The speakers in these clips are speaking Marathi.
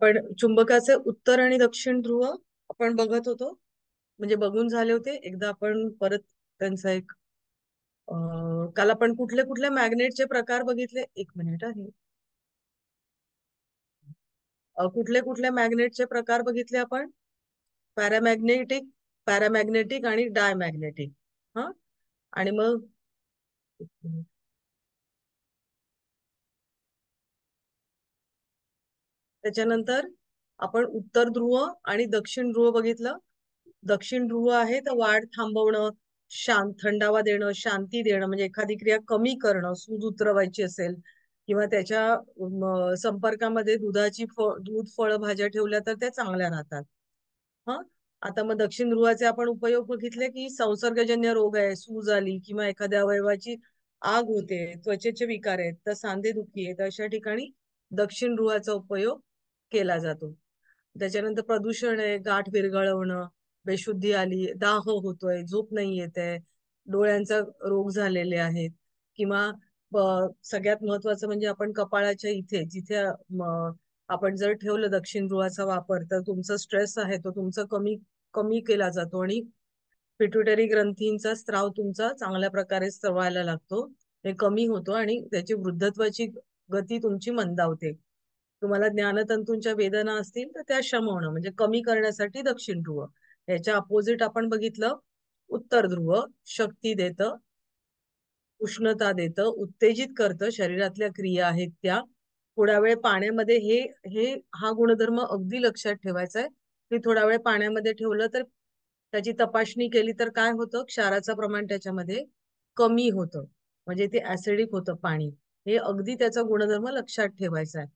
आपण चुंबकाचे उत्तर आणि दक्षिण ध्रुव आपण बघत होतो, म्हणजे बघून झाले होते. एकदा आपण परत त्यांचा एक काल आपण कुठले कुठले मॅग्नेटचे प्रकार बघितले. एक मिनिट आहे. कुठले कुठले मॅग्नेटचे प्रकार बघितले आपण? पॅरामॅग्नेटिक, पॅरामॅग्नेटिक आणि डायमॅग्नेटिक. हा, आणि मग त्याच्यानंतर आपण उत्तर ध्रुव आणि दक्षिण ध्रुव बघितलं. दक्षिण ध्रुव आहे तर वाढ थांबवणं, थंडावा देणं, शांती देणं, म्हणजे एखादी क्रिया कमी करणं, सूज उतरवायची असेल किंवा त्याच्या संपर्कामध्ये दूध फळ भाज्या ठेवल्या तर त्या चांगल्या राहतात. हा, आता मग दक्षिण ध्रुवाचे आपण उपयोग बघितले की संसर्गजन्य रोग आहे, सूज आली किंवा एखाद्या अवयवाची आग होते, त्वचेचे विकार आहेत, तर सांधेदुखी आहे, तर अशा ठिकाणी दक्षिण ध्रुवाचा उपयोग केला जातो. त्याच्यानंतर प्रदूषण आहे, गाठ विरघळवणं, बेशुद्धी आली, दाह होतोय, झोप नाही येत आहे, डोळ्यांचा रोग झालेले आहेत, किंवा सगळ्यात महत्वाचं म्हणजे आपण कपाळाच्या इथे जिथे आपण जर ठेवलं दक्षिण ध्रुवाचा वापर, तर तुमचा स्ट्रेस आहे तो तुमचा कमी कमी केला जातो आणि पिट्युटरी ग्रंथींचा स्त्राव तुमचा चांगल्या प्रकारे स्रवायला लागतो, हे कमी होतो आणि त्याची वृद्धत्वाची गती तुमची मंदावते. तुम्हाला ज्ञानतंतूंच्या वेदना असतील तर त्या शमवणं म्हणजे कमी करण्यासाठी दक्षिण ध्रुव. याच्या अपोजिट आपण बघितलं उत्तर ध्रुव, शक्ती देतं, उष्णता देतं, उत्तेजित करतं, शरीरातल्या क्रिया आहेत त्या. थोडा वेळ पाण्यामध्ये हे हे हा गुणधर्म अगदी लक्षात ठेवायचा आहे की थोडा वेळ पाण्यामध्ये ठेवलं तर त्याची तपासणी केली तर काय होतं, क्षाराचं प्रमाण त्याच्यामध्ये कमी होतं, म्हणजे ते ऍसिडिक होतं पाणी. हे अगदी त्याचा गुणधर्म लक्षात ठेवायचा आहे.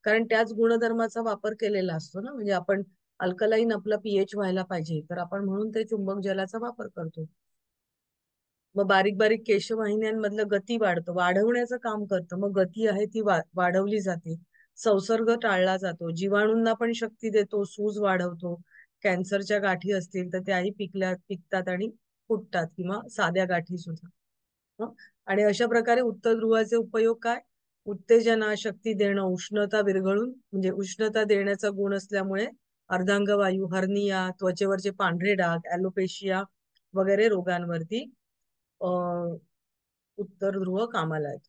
कारण त्याच गुणधर्माचा वापर केलेला असतो ना, म्हणजे आपण अल्कलाईन आपला पीएच व्हायला पाहिजे तर आपण म्हणून ते चुंबक जलाचा वापर करतो. मग बारीक बारीक केशवाहिन्यांमधलं गती वाढवण्याचं काम करतं, मग गती आहे ती वाढवली जाते, संसर्ग टाळला जातो, जीवाणूंना पण शक्ती देतो, सूज वाढवतो, कॅन्सरच्या गाठी असतील तर त्याही पिकतात आणि फुटतात, किंवा साध्या गाठी सुद्धा. आणि अशा प्रकारे उत्तर ध्रुवाचे उपयोग काय? उत्तेजना, शक्ती देणं, उष्णता विरघळून म्हणजे उष्णता देण्याचा गुण असल्यामुळे अर्धांगवायू, हर्निया, त्वचेवरचे पांढरे डाग, ॲलोपेशिया वगैरे रोगांवरती उत्तर ध्रुव कामाला आहेत.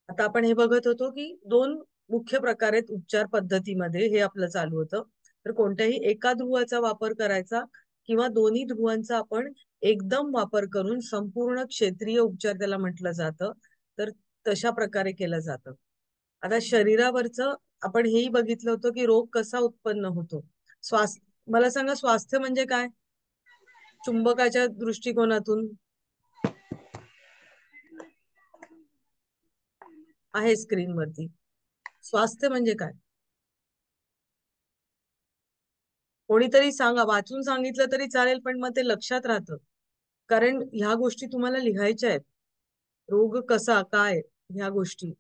आता आपण हे बघत होतो की दोन मुख्य प्रकार आहेत उपचार पद्धतीमध्ये, हे आपलं चालू होतं. तर कोणत्याही एका ध्रुवाचा वापर करायचा किंवा दोन्ही ध्रुवांचा आपण एकदम वापर करून संपूर्ण क्षेत्रीय उपचार त्याला म्हटलं जातं, तर तशा प्रकारे केलं जातं. आता शरीरावरचं आपण हेही बघितलं होतं की रोग कसा उत्पन्न होतो. मला सांगा, स्वास्थ्य म्हणजे काय चुंबकाच्या दृष्टिकोनातून? आहे स्क्रीनवरती. स्वास्थ्य म्हणजे काय? कोणीतरी सांगा, वाचून सांगितलं तरी चालेल पण मग ते लक्षात राहतं, कारण ह्या गोष्टी तुम्हाला लिहायच्या आहेत. रोग कसा काय, ह्या गोष्टी.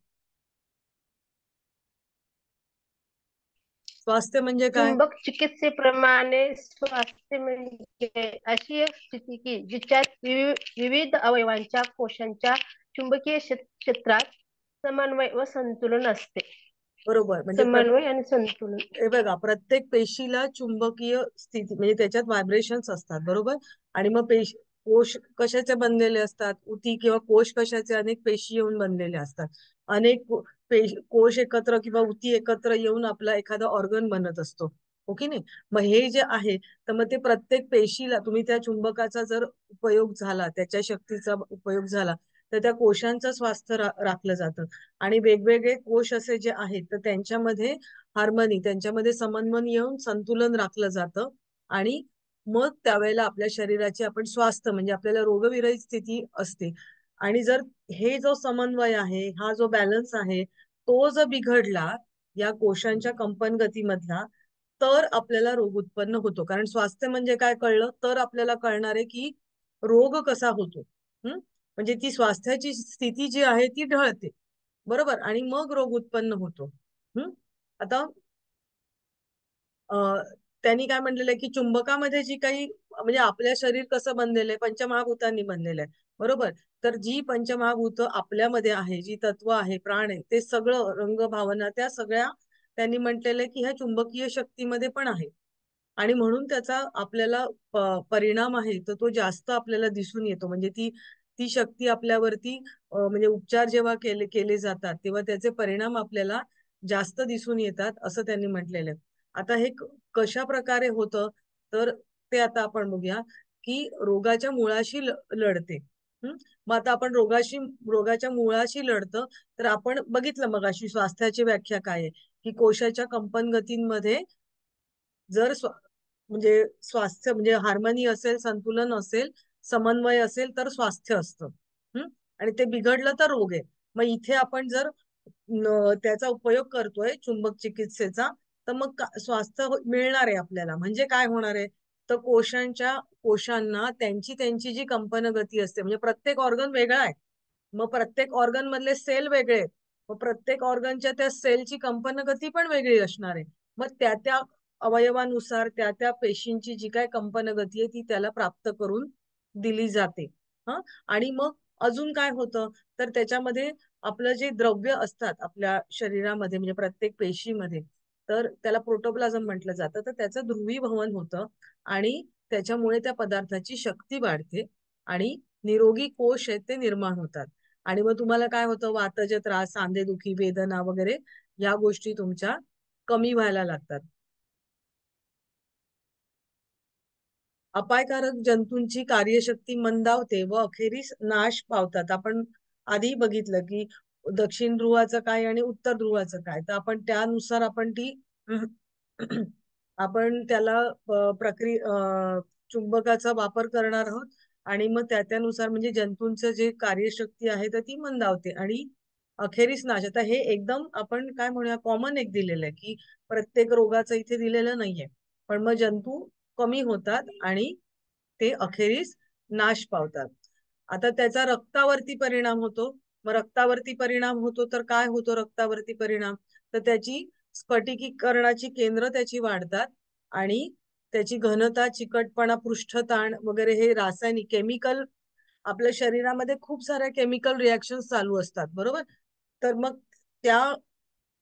स्वास्थ्य म्हणजे काय? चुंबक चिकित्सेप्रमाणे स्वास्थ्य म्हणजे अशी एक स्थिती की जिच्यात विविध अवयवांच्या कोशांच्या चुंबकीय क्षेत्रात समन्वय व संतुलन असते. बरोबर, म्हणजे समन्वय आणि संतुलन. हे बघा, प्रत्येक पेशीला चुंबकीय स्थिती म्हणजे त्याच्यात व्हायब्रेशन्स असतात, बरोबर. आणि मग कोश कशाचे बनलेले असतात, उती किंवा कोश कशाचे, अनेक पेशी येऊन बनलेले असतात. अनेक कोश एकत्र किंवा उती एकत्र येऊन आपला एखादा ऑर्गन बनत असतो, ओके नाही. मग हे जे आहे, तर मग ते प्रत्येक पेशीला तुम्ही त्या चुंबकाचा जर उपयोग झाला, त्याच्या शक्तीचा उपयोग झाला, तर त्या कोशांचं स्वास्थ्य राखलं जातं. आणि वेगवेगळे कोश असे जे आहेत तर त्यांच्यामध्ये हार्मनी, त्यांच्यामध्ये समन्वय येऊन संतुलन राखलं जातं, आणि मग त्यावेळेला आपल्या शरीराची आपण स्वास्थ्य म्हणजे आपल्याला रोगविरहित स्थिती असते. आणि जर हे जो समन्वय आहे, हा जो बॅलन्स आहे, तो जर बिघडला या कोशांच्या कंपन गतीमधला, तर आपल्याला रोग उत्पन्न होतो. कारण स्वास्थ्य म्हणजे काय कळलं तर आपल्याला कळणार आहे की रोग कसा होतो. म्हणजे ती स्वास्थ्याची स्थिती जी आहे ती ढळते, बरोबर, आणि मग रोग उत्पन्न होतो. आता त्यांनी काय म्हणलेलं आहे की चुंबकामध्ये जी काही म्हणजे आपल्या शरीर कसं बनलेलं आहे, पंचमहाभूतांनी बनलेलं आहे, बरोबर. तर जी पंचमहाभूत आपल्यामध्ये आहे, जी तत्व आहे, प्राण आहे, ते सगळं रंग भावना त्या सगळ्या त्यांनी म्हटलेलं आहे की ह्या चुंबकीय शक्तीमध्ये पण आहे आणि म्हणून त्याचा आपल्याला परिणाम आहे तर तो जास्त आपल्याला दिसून येतो. म्हणजे ती ती शक्ती आपल्यावरती म्हणजे उपचार जेव्हा केले जातात तेव्हा त्याचे परिणाम आपल्याला जास्त दिसून येतात असं त्यांनी म्हटलेलं आहे. आता हे कशा प्रकारे होतं तर ते आता आपण बघूया की रोगाच्या मुळाशी लढते. मग आता आपण रोगाच्या मुळाशी लढतं तर आपण बघितलं मगाशी स्वास्थ्याची व्याख्या काय आहे की कोशाच्या कंपन गतींमध्ये जर म्हणजे स्वास्थ्य म्हणजे हार्मनी असेल, संतुलन असेल, समन्वय असेल तर स्वास्थ्य असतं. आणि ते बिघडलं तर रोग आहे. मग इथे आपण जर त्याचा उपयोग करतोय चुंबक चिकित्सेचा तर मग स्वास्थ्य मिळणार आहे आपल्याला. म्हणजे काय होणार आहे तर कोशांना त्यांची त्यांची जी कंपन गती असते म्हणजे प्रत्येक ऑर्गन वेगळा आहे. मग प्रत्येक ऑर्गन मधले सेल वेगळे आहेत. मग प्रत्येक ऑर्गनच्या त्या सेलची कंपन गती पण वेगळी असणार आहे. मग त्या अवयवानुसार त्या पेशींची जी काय कंपन गती आहे ती त्याला प्राप्त करून दिली जाते. आणि मग अजून काय होतं तर त्याच्यामध्ये आपलं जे द्रव्य असतात आपल्या शरीरामध्ये म्हणजे प्रत्येक पेशीमध्ये तर त्याला प्रोटोप्लाझम म्हटलं जातं. तर त्याचं ध्रुवीभवन होतं आणि त्याच्यामुळे त्या पदार्थाची शक्ती वाढते आणि निरोगी कोश आहेत ते निर्माण होतात. आणि मग तुम्हाला काय होतं वाताचे त्रास, सांधेदुखी, वेदना वगैरे या गोष्टी तुमच्या कमी व्हायला लागतात. अपायकारक जंतूंची कार्यशक्ती मंदावते व अखेरीस नाश पावतात. आपण आधी बघितलं की दक्षिण ध्रुवाचं काय आणि उत्तर ध्रुवाचं काय तर आपण त्यानुसार आपण ती आपण त्याला चुंबकाचा वापर करणार आहोत आणि मग त्यानुसार म्हणजे जंतूंचं जे कार्यशक्ती आहे तर ती मंदावते आणि अखेरीस नाश. आता हे एकदम आपण काय म्हणूया कॉमन एक दिलेलं आहे की प्रत्येक रोगाचं इथे दिलेलं नाहीये पण मग जंतू कमी होतात आणि ते अखेरीस नाश पावतात. आता त्याचा रक्तावरती परिणाम होतो. मग रक्तावरती परिणाम होतो तर काय होतो रक्तावरती परिणाम तर त्याची स्फटिकीकरणाची केंद्र त्याची वाढतात आणि त्याची घनता, चिकटपणा, पृष्ठताण वगैरे हे रासायनिक केमिकल आपल्या शरीरामध्ये खूप साऱ्या केमिकल रिॲक्शन चालू असतात बरोबर. तर मग त्या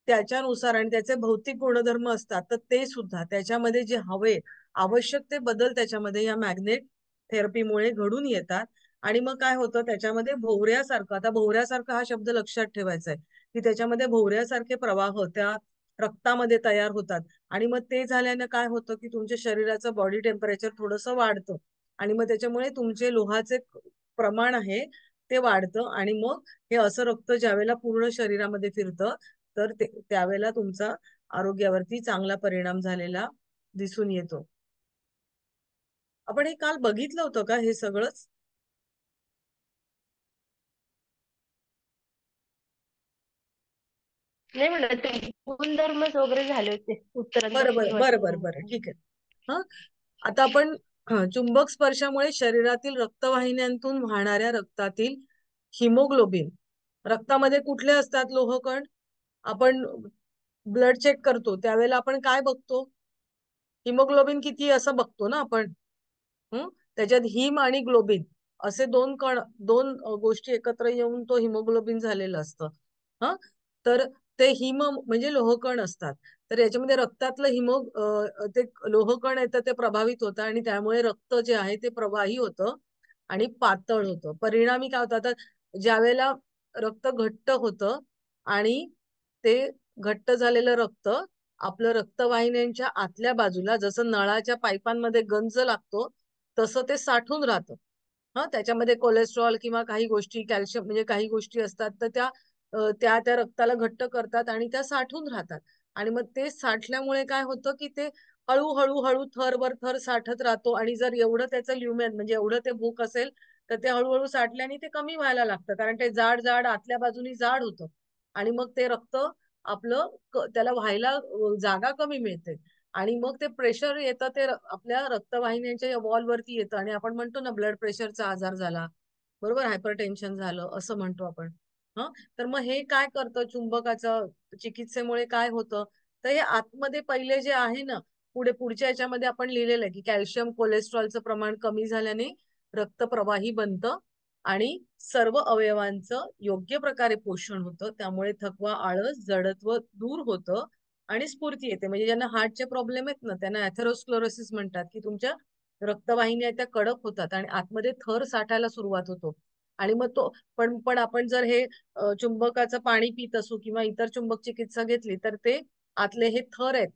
त्याच्यानुसार आणि त्याचे भौतिक गुणधर्म असतात तर ते सुद्धा त्याच्यामध्ये जे हवे आवश्यक ते बदल त्याच्यामध्ये या मॅग्नेट थेरपीमुळे घडून येतात. आणि मग काय होतं त्याच्यामध्ये भोवऱ्यासारखं आता भोवऱ्यासारखं हा शब्द लक्षात ठेवायचा आहे की त्याच्यामध्ये भोवऱ्यासारखे प्रवाह त्या रक्तामध्ये तयार होतात आणि मग ते झाल्यानं काय होतं की तुमच्या शरीराचं बॉडी टेम्परेचर थोडंसं वाढतं आणि मग त्याच्यामुळे तुमचे लोहाचे प्रमाण आहे ते वाढतं आणि मग हे असं रक्त ज्यावेळेला पूर्ण शरीरामध्ये फिरतं तर त्यावेळेला तुमचा आरोग्यावरती चांगला परिणाम झालेला दिसून येतो. आपण हे काल बघितलं होतं का हे सगळंच? नाही म्हणत ते गुणधर्मच वगैरे झाले होते उत्तर आणि बरं दक्षिण बरं बरं बरं ध्रुवाचे. बरं ठीक आहे. आता आपण चुंबक स्पर्शामुळे शरीरातील रक्तवाहिन्यांतून वाहणाऱ्या रक्तातील हिमोग्लोबिन रक्तामध्ये कुठले असतात लोहकण आपण ब्लड चेक करतो त्यावेळेला आपण काय बघतो हिमोग्लोबिन किती असं बघतो ना आपण. त्याच्यात हिम आणि ग्लोबिन असे दोन गोष्टी एकत्र येऊन तो हिमोग्लोबिन झालेलं असतं. हा तर ते हिम म्हणजे लोहकण असतात. तर याच्यामध्ये रक्तातलं ते लोहकण येतं ते प्रभावित होतं आणि त्यामुळे रक्त जे आहे ते प्रवाही होतं आणि पातळ होतं. परिणामी काय होतं आता ज्यावेळेला रक्त घट्ट होतं आणि ते घट्ट झालेलं रक्त आपलं रक्तवाहिन्यांच्या आतल्या बाजूला जसं नळाच्या पाईपांमध्ये गंज लागतो तसं ते साठून राहतं. त्याच्यामध्ये कोलेस्ट्रॉल किंवा काही गोष्टी कॅल्शियम म्हणजे काही गोष्टी असतात तर त्या रक्ताला घट्ट करतात आणि त्या साठून राहतात आणि मग ते साठल्यामुळे काय होतं की ते हळूहळू हळू थरवर थर साठत राहतो आणि जर एवढं त्याचं ल्युमेन म्हणजे एवढं ते भूक असेल तर ते हळूहळू साठल्याने ते कमी व्हायला लागतं कारण ते जाड जाड आतल्या बाजूनी जाड होतं आणि मग ते रक्त आपलं त्याला व्हायला जागा कमी मिळते आणि मग ते प्रेशर येतं ते आपल्या रक्तवाहिन्यांच्या वॉल वरती येतं आणि आपण म्हणतो ना ब्लड प्रेशरचा आजार झाला बरोबर हायपरटेन्शन झालं असं म्हणतो आपण. तर मग हे काय करतं चुंबकाचं चिकित्सेमुळे काय होतं तर हे आतमध्ये पहिले जे आहे ना पुढच्या याच्यामध्ये आपण लिहिलेलं आहे की कॅल्शियम कोलेस्ट्रॉलचं प्रमाण कमी झाल्याने रक्त प्रवाही बनतं आणि सर्व अवयवांचं योग्य प्रकारे पोषण होतं त्यामुळे थकवा आळस जडत्व दूर होतं आणि स्फूर्ती येते. म्हणजे ज्यांना हार्टचे प्रॉब्लेम आहेत ना, त्यांना ऍथेरोस्क्लेरोसिस म्हणतात, की तुमच्या रक्तवाहिन्या त्या कडक होतात आणि आतमध्ये थर साठायला सुरुवात होतो. आणि मग तो पण आपण जर हे चुंबकाचं पाणी पित असू किंवा इतर चुंबक चिकित्सा घेतली तर ते आतले हे थर आहेत,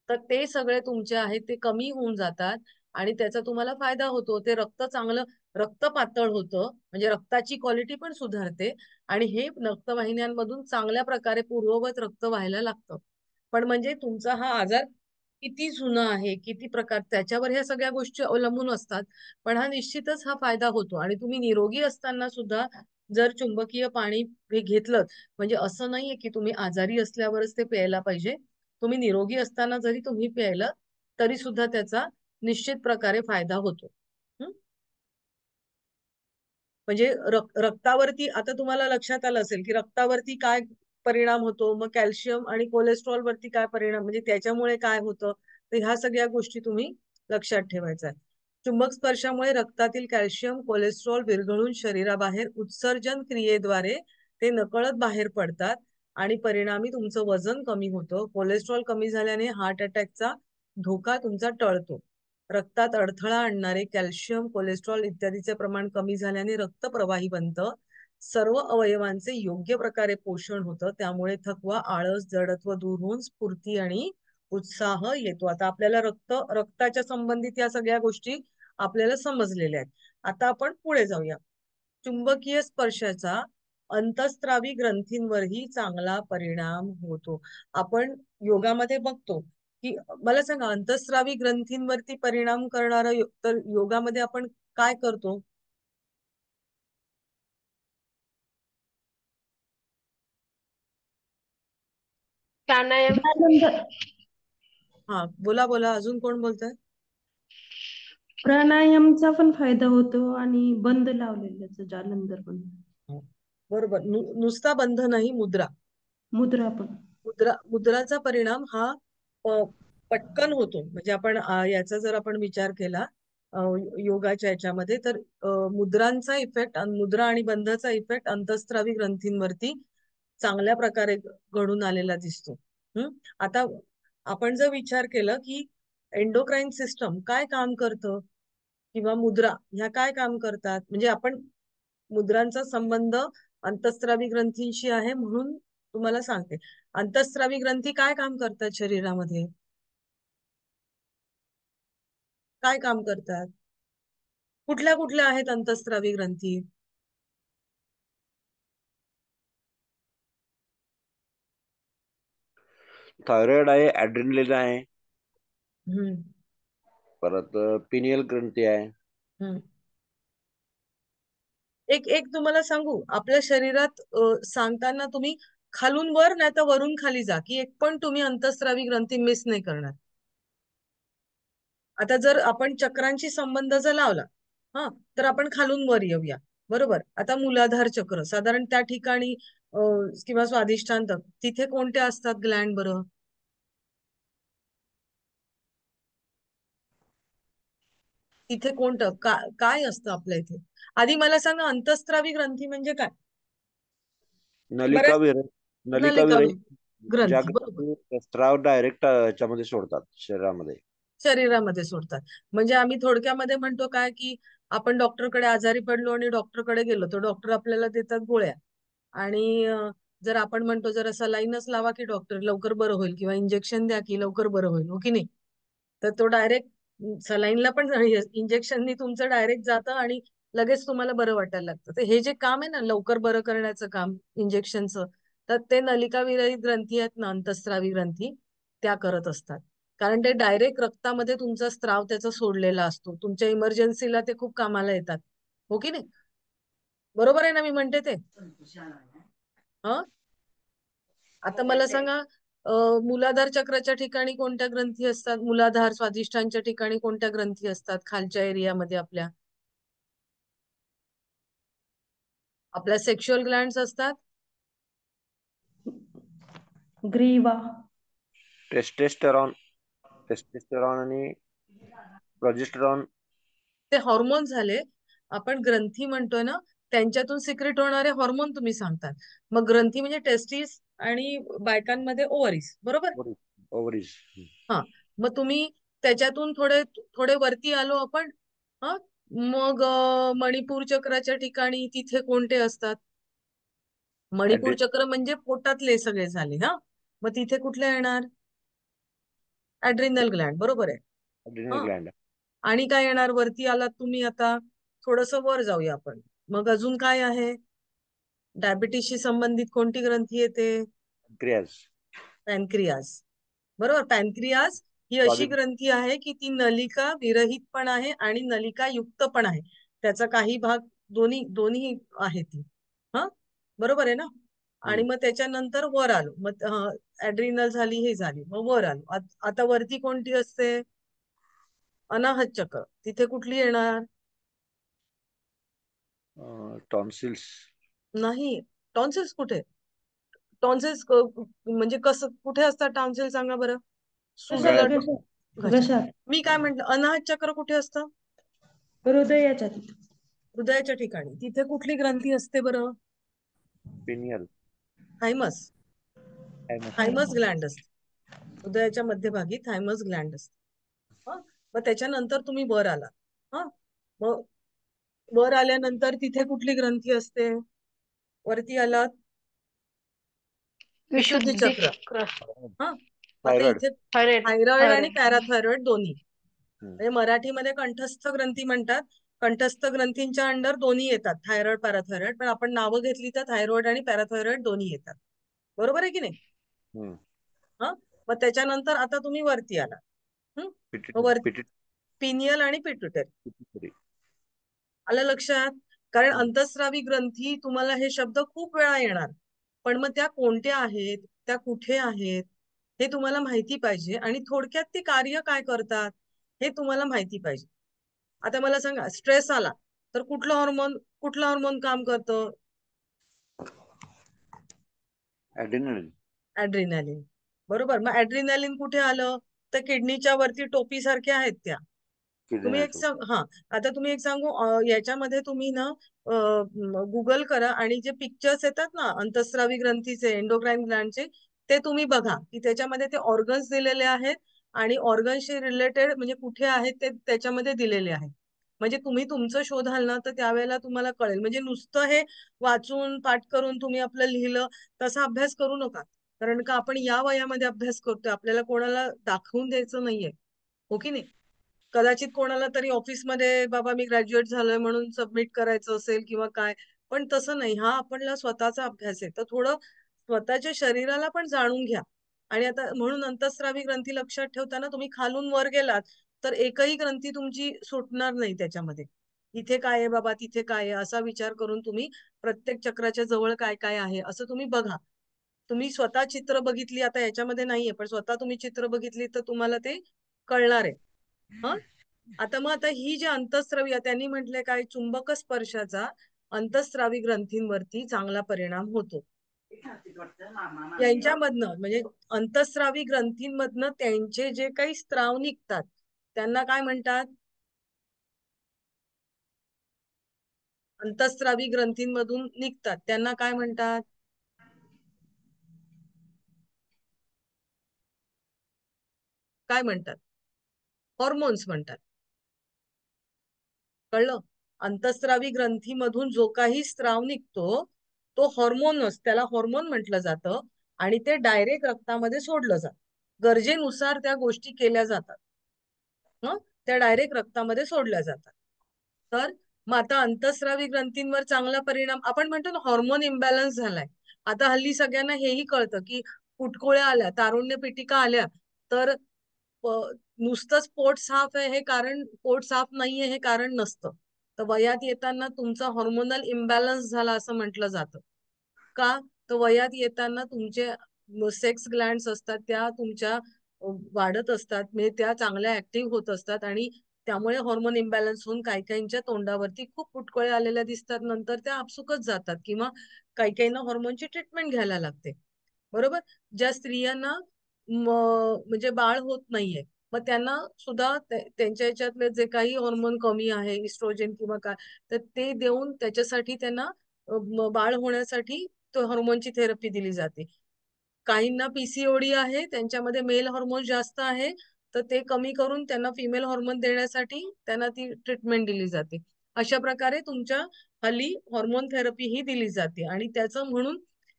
तर ते सगळे तुमचे आहेत ते कमी होऊन जातात आणि त्याचा तुम्हाला फायदा होतो. ते रक्त चांगलं, रक्त पातळ होतं, म्हणजे रक्ताची क्वालिटी पण सुधारते आणि हे रक्तवाहिन्यांमधून चांगल्या प्रकारे पूर्ववत रक्त व्हायला लागतं. पण म्हणजे तुमचा हा आजार किती जुना आहे, किती प्रकार, त्याच्यावर ह्या सगळ्या गोष्टी अवलंबून असतात. पण हा निश्चितच हा फायदा होतो आणि तुम्ही निरोगी असताना सुद्धा जर चुंबकीय पाणी हे घेतलं, म्हणजे असं नाहीये की तुम्ही आजारी असल्यावरच ते प्यायला पाहिजे. तुम्ही निरोगी असताना जरी तुम्ही प्यायलं तरी सुद्धा त्याचा निश्चित प्रकारे फायदा होतो. हं? म्हणजे रक्तावरती आता तुम्हाला लक्षात आलं असेल की रक्तावरती काय परिणाम होतो, मग कॅल्शियम आणि कोलेस्ट्रॉल वरती काय परिणाम, म्हणजे त्याच्यामुळे काय होतं, तर ह्या सगळ्या गोष्टी तुम्ही लक्षात ठेवायच्या आहेत. चुंबक स्पर्शामुळे रक्तातील कॅल्शियम कोलेस्ट्रॉल विरघळून शरीराबाहेर उत्सर्जन क्रियेद्वारे ते नकळत बाहेर पडतात आणि परिणामी तुमचं वजन कमी होतं. कोलेस्ट्रॉल कमी झाल्याने हार्ट अटॅकचा धोका तुमचा टळतो. रक्तात अडथळा आणणारे कॅल्शियम, कोलेस्ट्रॉल इत्यादीचे प्रमाण कमी झाल्याने रक्त प्रवाही बनतं. सर्व अवयवांचे योग्य प्रकारे पोषण होतं. त्यामुळे थकवा, आळस, जडत्व दूर होऊन स्फूर्ती आणि उत्साह येतो. आता आपल्याला रक्ताच्या संबंधित या सगळ्या गोष्टी आपल्याला समजलेल्या आहेत. आता आपण पुढे जाऊया. चुंबकीय स्पर्शाचा अंतःस्रावी ग्रंथींवरही चांगला परिणाम होतो. आपण योगामध्ये बघतो की, मला सांगा, अंतःस्रावी ग्रंथींवरती परिणाम करणारा तर योगामध्ये आपण काय करतो? प्राणायाम. जालंधर. हा, बोला बोला, अजून कोण बोलतंय? प्राणायामचा पण फायदा होतो आणि बंद लावलेल्याचा जालंधर पण. बरोबर. नुसता बंध नाही, मुद्रा. मुद्रा पण. मुद्राचा परिणाम हा पटकन होतो. म्हणजे आपण याचा जर आपण विचार केला अ, योगाच्या याच्यामध्ये, तर मुद्रांचा इफेक्ट, मुद्रा आणि बंधाचा इफेक्ट अंतःस्रावी ग्रंथींवरती चांगल्या प्रकारे घडून आलेला दिसतो. आता आपण जर विचार केला की एंडोक्राईन सिस्टम काय काम करतं किंवा मुद्रा ह्या काय काम करतात, म्हणजे आपण मुद्रांचा संबंध अंतःस्रावी ग्रंथींशी आहे म्हणून तुम्हाला सांगते. अंतःस्रावी ग्रंथी काय काम करतात शरीरामध्ये, काय काम करतात, कुठल्या कुठल्या आहेत अंतःस्रावी ग्रंथी? थायरॉइड आहे, ऍड्रिनलिन आहे, हम्म परत पिनियल ग्रंथी आहे. हम्म एक एक तुम्हाला सांगू, आपल्या शरीरात सांगताना तुम्ही खालून वर नाही तर वरून खाली जा, की एक पण तुम्ही अंतःस्रावी ग्रंथी मिस नाही करणार. आता जर आपण चक्रांशी संबंध जर लावला, हा, तर आपण खालून वर येऊया. बरोबर. आता मूलाधार चक्र साधारण त्या ठिकाणी किंवा स्वाधिष्ठान तक तिथे कोणते असतात ग्लँड बरं? तिथे कोणतं काय असतं आपल्या इथे? आधी मला सांगा, अंतःस्रावी ग्रंथी म्हणजे काय? नलिका बऱ्याच विरहित नलिका नलिका विरहित ज्या ग्रंथी, बरोबर, ग्रंथी स्त्राव डायरेक्ट याच्यामध्ये सोडतात शरीरामध्ये. शरीरामध्ये सोडतात. म्हणजे आम्ही थोडक्यामध्ये म्हणतो काय, की आपण डॉक्टरकडे आजारी पडलो आणि डॉक्टरकडे गेलो, तर डॉक्टर आपल्याला देतात गोळ्या आणि जर आपण म्हणतो जरा सलाईनच लावा की डॉक्टर लवकर बरं होईल, किंवा इंजेक्शन द्या की लवकर बरं होईल, हो की नाही, तर तो डायरेक्ट सलाईनला पण इंजेक्शननी तुमचं डायरेक्ट जातं आणि लगेच तुम्हाला बरं वाटायला लागतं. तर हे जे काम आहे ना लवकर बरं करण्याचं काम इंजेक्शनचं, तर ते नलिका विरहित ग्रंथी आहेत ना, अंतःस्रावी ग्रंथी, त्या करत असतात. कारण ते डायरेक्ट रक्तामध्ये तुमचा स्त्राव त्याचा सोडलेला असतो. तुमच्या इमर्जन्सीला ते खूप कामाला येतात, हो की नाही? बरोबर आहे ना मी म्हणते ते? हा, आता मला सांगा, मूलाधार चक्राच्या ठिकाणी कोणत्या ग्रंथी असतात? मूलाधार स्वाधिष्ठानच्या ठिकाणी कोणत्या ग्रंथी असतात खालच्या एरियामध्ये आपल्या? आपल्या सेक्शुअल ग्लँड्स असतात. ग्रीवा. टेस्टेस्टेरॉन टेस्टेस्टेरॉन आणि प्रोजेस्टेरॉन. ते हॉर्मोन झाले. आपण ग्रंथी म्हणतोय ना, त्यांच्यातून सिक्रेट होणारे हॉर्मोन तुम्ही सांगतात. मग ग्रंथी म्हणजे टेस्टिस आणि बायकांमध्ये ओव्हरीज, बरोबर. ओव्हरीज. हा, मग तुम्ही त्याच्यातून थोडे थोडे वरती आलो आपण. हा, मग मणिपूर चक्राच्या ठिकाणी तिथे कोणते असतात? मणिपूर चक्र म्हणजे पोटातले सगळे झाले. हा, मग तिथे कुठले येणार? ऍड्रिनल ग्लँड, बरोबर आहे. ॲड्रिनल हा, ग्लँड. आणि काय येणार? वरती आलात तुम्ही आता, थोडस वर जाऊया आपण. मग अजून काय आहे? डायबिटीसशी संबंधित कोणती ग्रंथी येते? पॅनक्रियाज. पॅनक्रियाज, बरोबर. पॅनक्रियाज ही अशी ग्रंथी आहे की ती नलिका विरहित पण आहे आणि नलिका युक्त पण आहे. त्याचा काही भाग दोन्ही दोन्ही आहे ती. हा, बरोबर आहे ना. आणि मग त्याच्यानंतर वर आलो, मग ऍड्रिनल झाली, हे झाली, मग वर आलो. आता वरती कोणती असते? अनाहत चक्र. तिथे कुठली येणार? टॉन्सिल्स. नाही, टॉन्सिल्स कुठे? टॉन्सिल्स म्हणजे कसं, कुठे असतात टॉन्सिल? सांगा बरं. सुजलं घशात. घशात मी काय म्हंटल, अनाहत चक्र कुठे असतं? हृदयाच्या तिथे. हृदयाच्या ठिकाणी. तिथे कुठली ग्रंथी असते बरं? पिनियल. थायमस. थायमस ग्लँड असते. हृदयाच्या मध्यभागी थायमस ग्लँड असते. हा, मग त्याच्यानंतर तुम्ही वर आला. हा, मग वर आल्यानंतर तिथे कुठली ग्रंथी असते? वरती आलात, विशुद्धी चक्र. हा, आता थायरॉइड. इथे थायरॉइड थायरॉइड आणि थायरॉइड पॅराथायरॉइड दोन्ही. म्हणजे मराठीमध्ये कंठस्थ ग्रंथी म्हणतात. कंठस्थ ग्रंथींच्या अंडर दोन्ही येतात, थायरॉइड पॅराथायरॉइड. पण आपण नावं घेतली तर थायरॉइड आणि पॅराथायरॉइड दोन्ही येतात. बरोबर आहे की नाही? हा, मग त्याच्यानंतर आता तुम्ही वरती आला. पिनियल आणि पिट्युटरी. आलं लक्षात? कारण अंतस्रावी ग्रंथी तुम्हाला हे शब्द खूप वेळा येणार, पण मग त्या कोणत्या आहेत, त्या कुठे आहेत, हे तुम्हाला माहिती पाहिजे. आणि थोडक्यात ते कार्य काय करतात हे तुम्हाला माहिती पाहिजे. आता मला सांगा, स्ट्रेस आला तर कुठलं हार्मोन काम करतं? ॲड्रिनल. ऍड्रिनॅलिन, बरोबर. मग ऍड्रिनॅलिन कुठे आलं? तर किडनीच्या वरती टोपी सारख्या आहेत त्या. तुम्ही एक हा, आता तुम्ही एक सांगू, याच्यामध्ये तुम्ही ना गुगल करा आणि जे पिक्चर्स येतात ना अंतस्रावी ग्रंथीचे, एंडोक्राईन ग्लँडचे, ते तुम्ही बघा की त्याच्यामध्ये ते ऑर्गन्स दिलेले आहेत आणि ऑर्गन्सशी रिलेटेड म्हणजे कुठे आहेत ते त्याच्यामध्ये दिलेले आहेत. म्हणजे तुम्ही तुमचं शोधाल ना तर त्यावेळेला तुम्हाला कळेल. म्हणजे नुसतं हे वाचून पाठ करून तुम्ही आपलं लिहिलं तसा अभ्यास करू नका. कारण का आपण या वयामध्ये अभ्यास करतोय, आपल्याला कोणाला दाखवून द्यायचं नाहीये, हो की नाही? कदाचित कोणाला तरी ऑफिसमध्ये बाबा मी ग्रॅज्युएट झालोय म्हणून सबमिट करायचं असेल किंवा काय, पण तसं नाही. हा आपला स्वतःचा अभ्यास आहे, तर थोडं स्वतःच्या शरीराला पण जाणून घ्या. आणि आता म्हणून अंतस्रावी ग्रंथी लक्षात ठेवताना तुम्ही खालून वर गेलात तर एकही ग्रंथी तुमची सुटणार नाही त्याच्यामध्ये. इथे काय आहे बाबा, तिथे काय आहे, असा विचार करून तुम्ही प्रत्येक चक्राच्या जवळ काय काय आहे असं तुम्ही बघा. तुम्ही स्वतः चित्र बघितली, आता याच्यामध्ये नाहीये, पण स्वतः तुम्ही चित्र बघितली तर तुम्हाला ते कळणार आहे. हा, आता मग आता ही जी अंतस्रावी, त्यांनी म्हटलंय काय, चुंबक स्पर्शाचा अंतस्रावी ग्रंथींवरती चांगला परिणाम होतो. यांच्यामधनं म्हणजे अंतस्रावी ग्रंथींमधनं त्यांचे जे काही स्त्राव निघतात त्यांना काय म्हणतात? अंतस्रावी ग्रंथींमधून निघतात त्यांना काय म्हणतात? काय म्हणतात? हॉर्मोन्स म्हणतात. कळलं? अंतस्रावी ग्रंथीमधून जो काही स्त्राव निघतो तो हॉर्मोनच, त्याला हॉर्मोन म्हटलं जातं. आणि ते डायरेक्ट रक्तामध्ये सोडलं जातं. गरजेनुसार त्या गोष्टी केल्या जातात. त्या डायरेक्ट रक्तामध्ये सोडल्या जातात. तर मग आता अंतस्रावी ग्रंथींवर चांगला परिणाम, आपण म्हणतो ना हॉर्मोन इम्बॅलन्स झालाय. आता हल्ली सगळ्यांना हेही कळतं की पुटकोळ्या आल्या, तारुण्य पिटिका आल्या तर नुसतंच पोट साफ आहे हे कारण, पोट साफ नाहीये हे कारण नसतं. तर वयात येताना तुमचा हॉर्मोनल इम्बॅलन्स झाला असं म्हटलं जातं. का? तर वयात येताना तुमचे सेक्स ग्लँड्स असतात त्या तुमच्या वाढत असतात, म्हणजे त्या चांगल्या ऍक्टिव्ह होत असतात आणि त्यामुळे हॉर्मोन इम्बॅलन्स होऊन काही काहींच्या तोंडावरती खूप पुटकोळे आलेल्या दिसतात. नंतर त्या आपसुकच जातात किंवा काही काहींना हॉर्मोनची ट्रीटमेंट घ्यायला लागते. बरोबर. ज्या स्त्रियांना म्हणजे बाळ होत नाहीये मग त्यांना सुद्धा त्यांच्या ह्याच्यातले जे काही हॉर्मोन कमी आहे, इस्ट्रोजन किंवा काय, तर ते देऊन त्याच्यासाठी त्यांना बाळ होण्यासाठी तो हॉर्मोनची थेरपी दिली जाते. काहींना पीसीओडी आहे, त्यांच्यामध्ये मेल हॉर्मोन जास्त आहे, तर ते कमी करून त्यांना फिमेल हॉर्मोन देण्यासाठी त्यांना ती ट्रीटमेंट दिली जाते. अशा प्रकारे तुमच्या हल्ली हॉर्मोन थेरपी ही दिली जाते आणि त्याचं म्हणून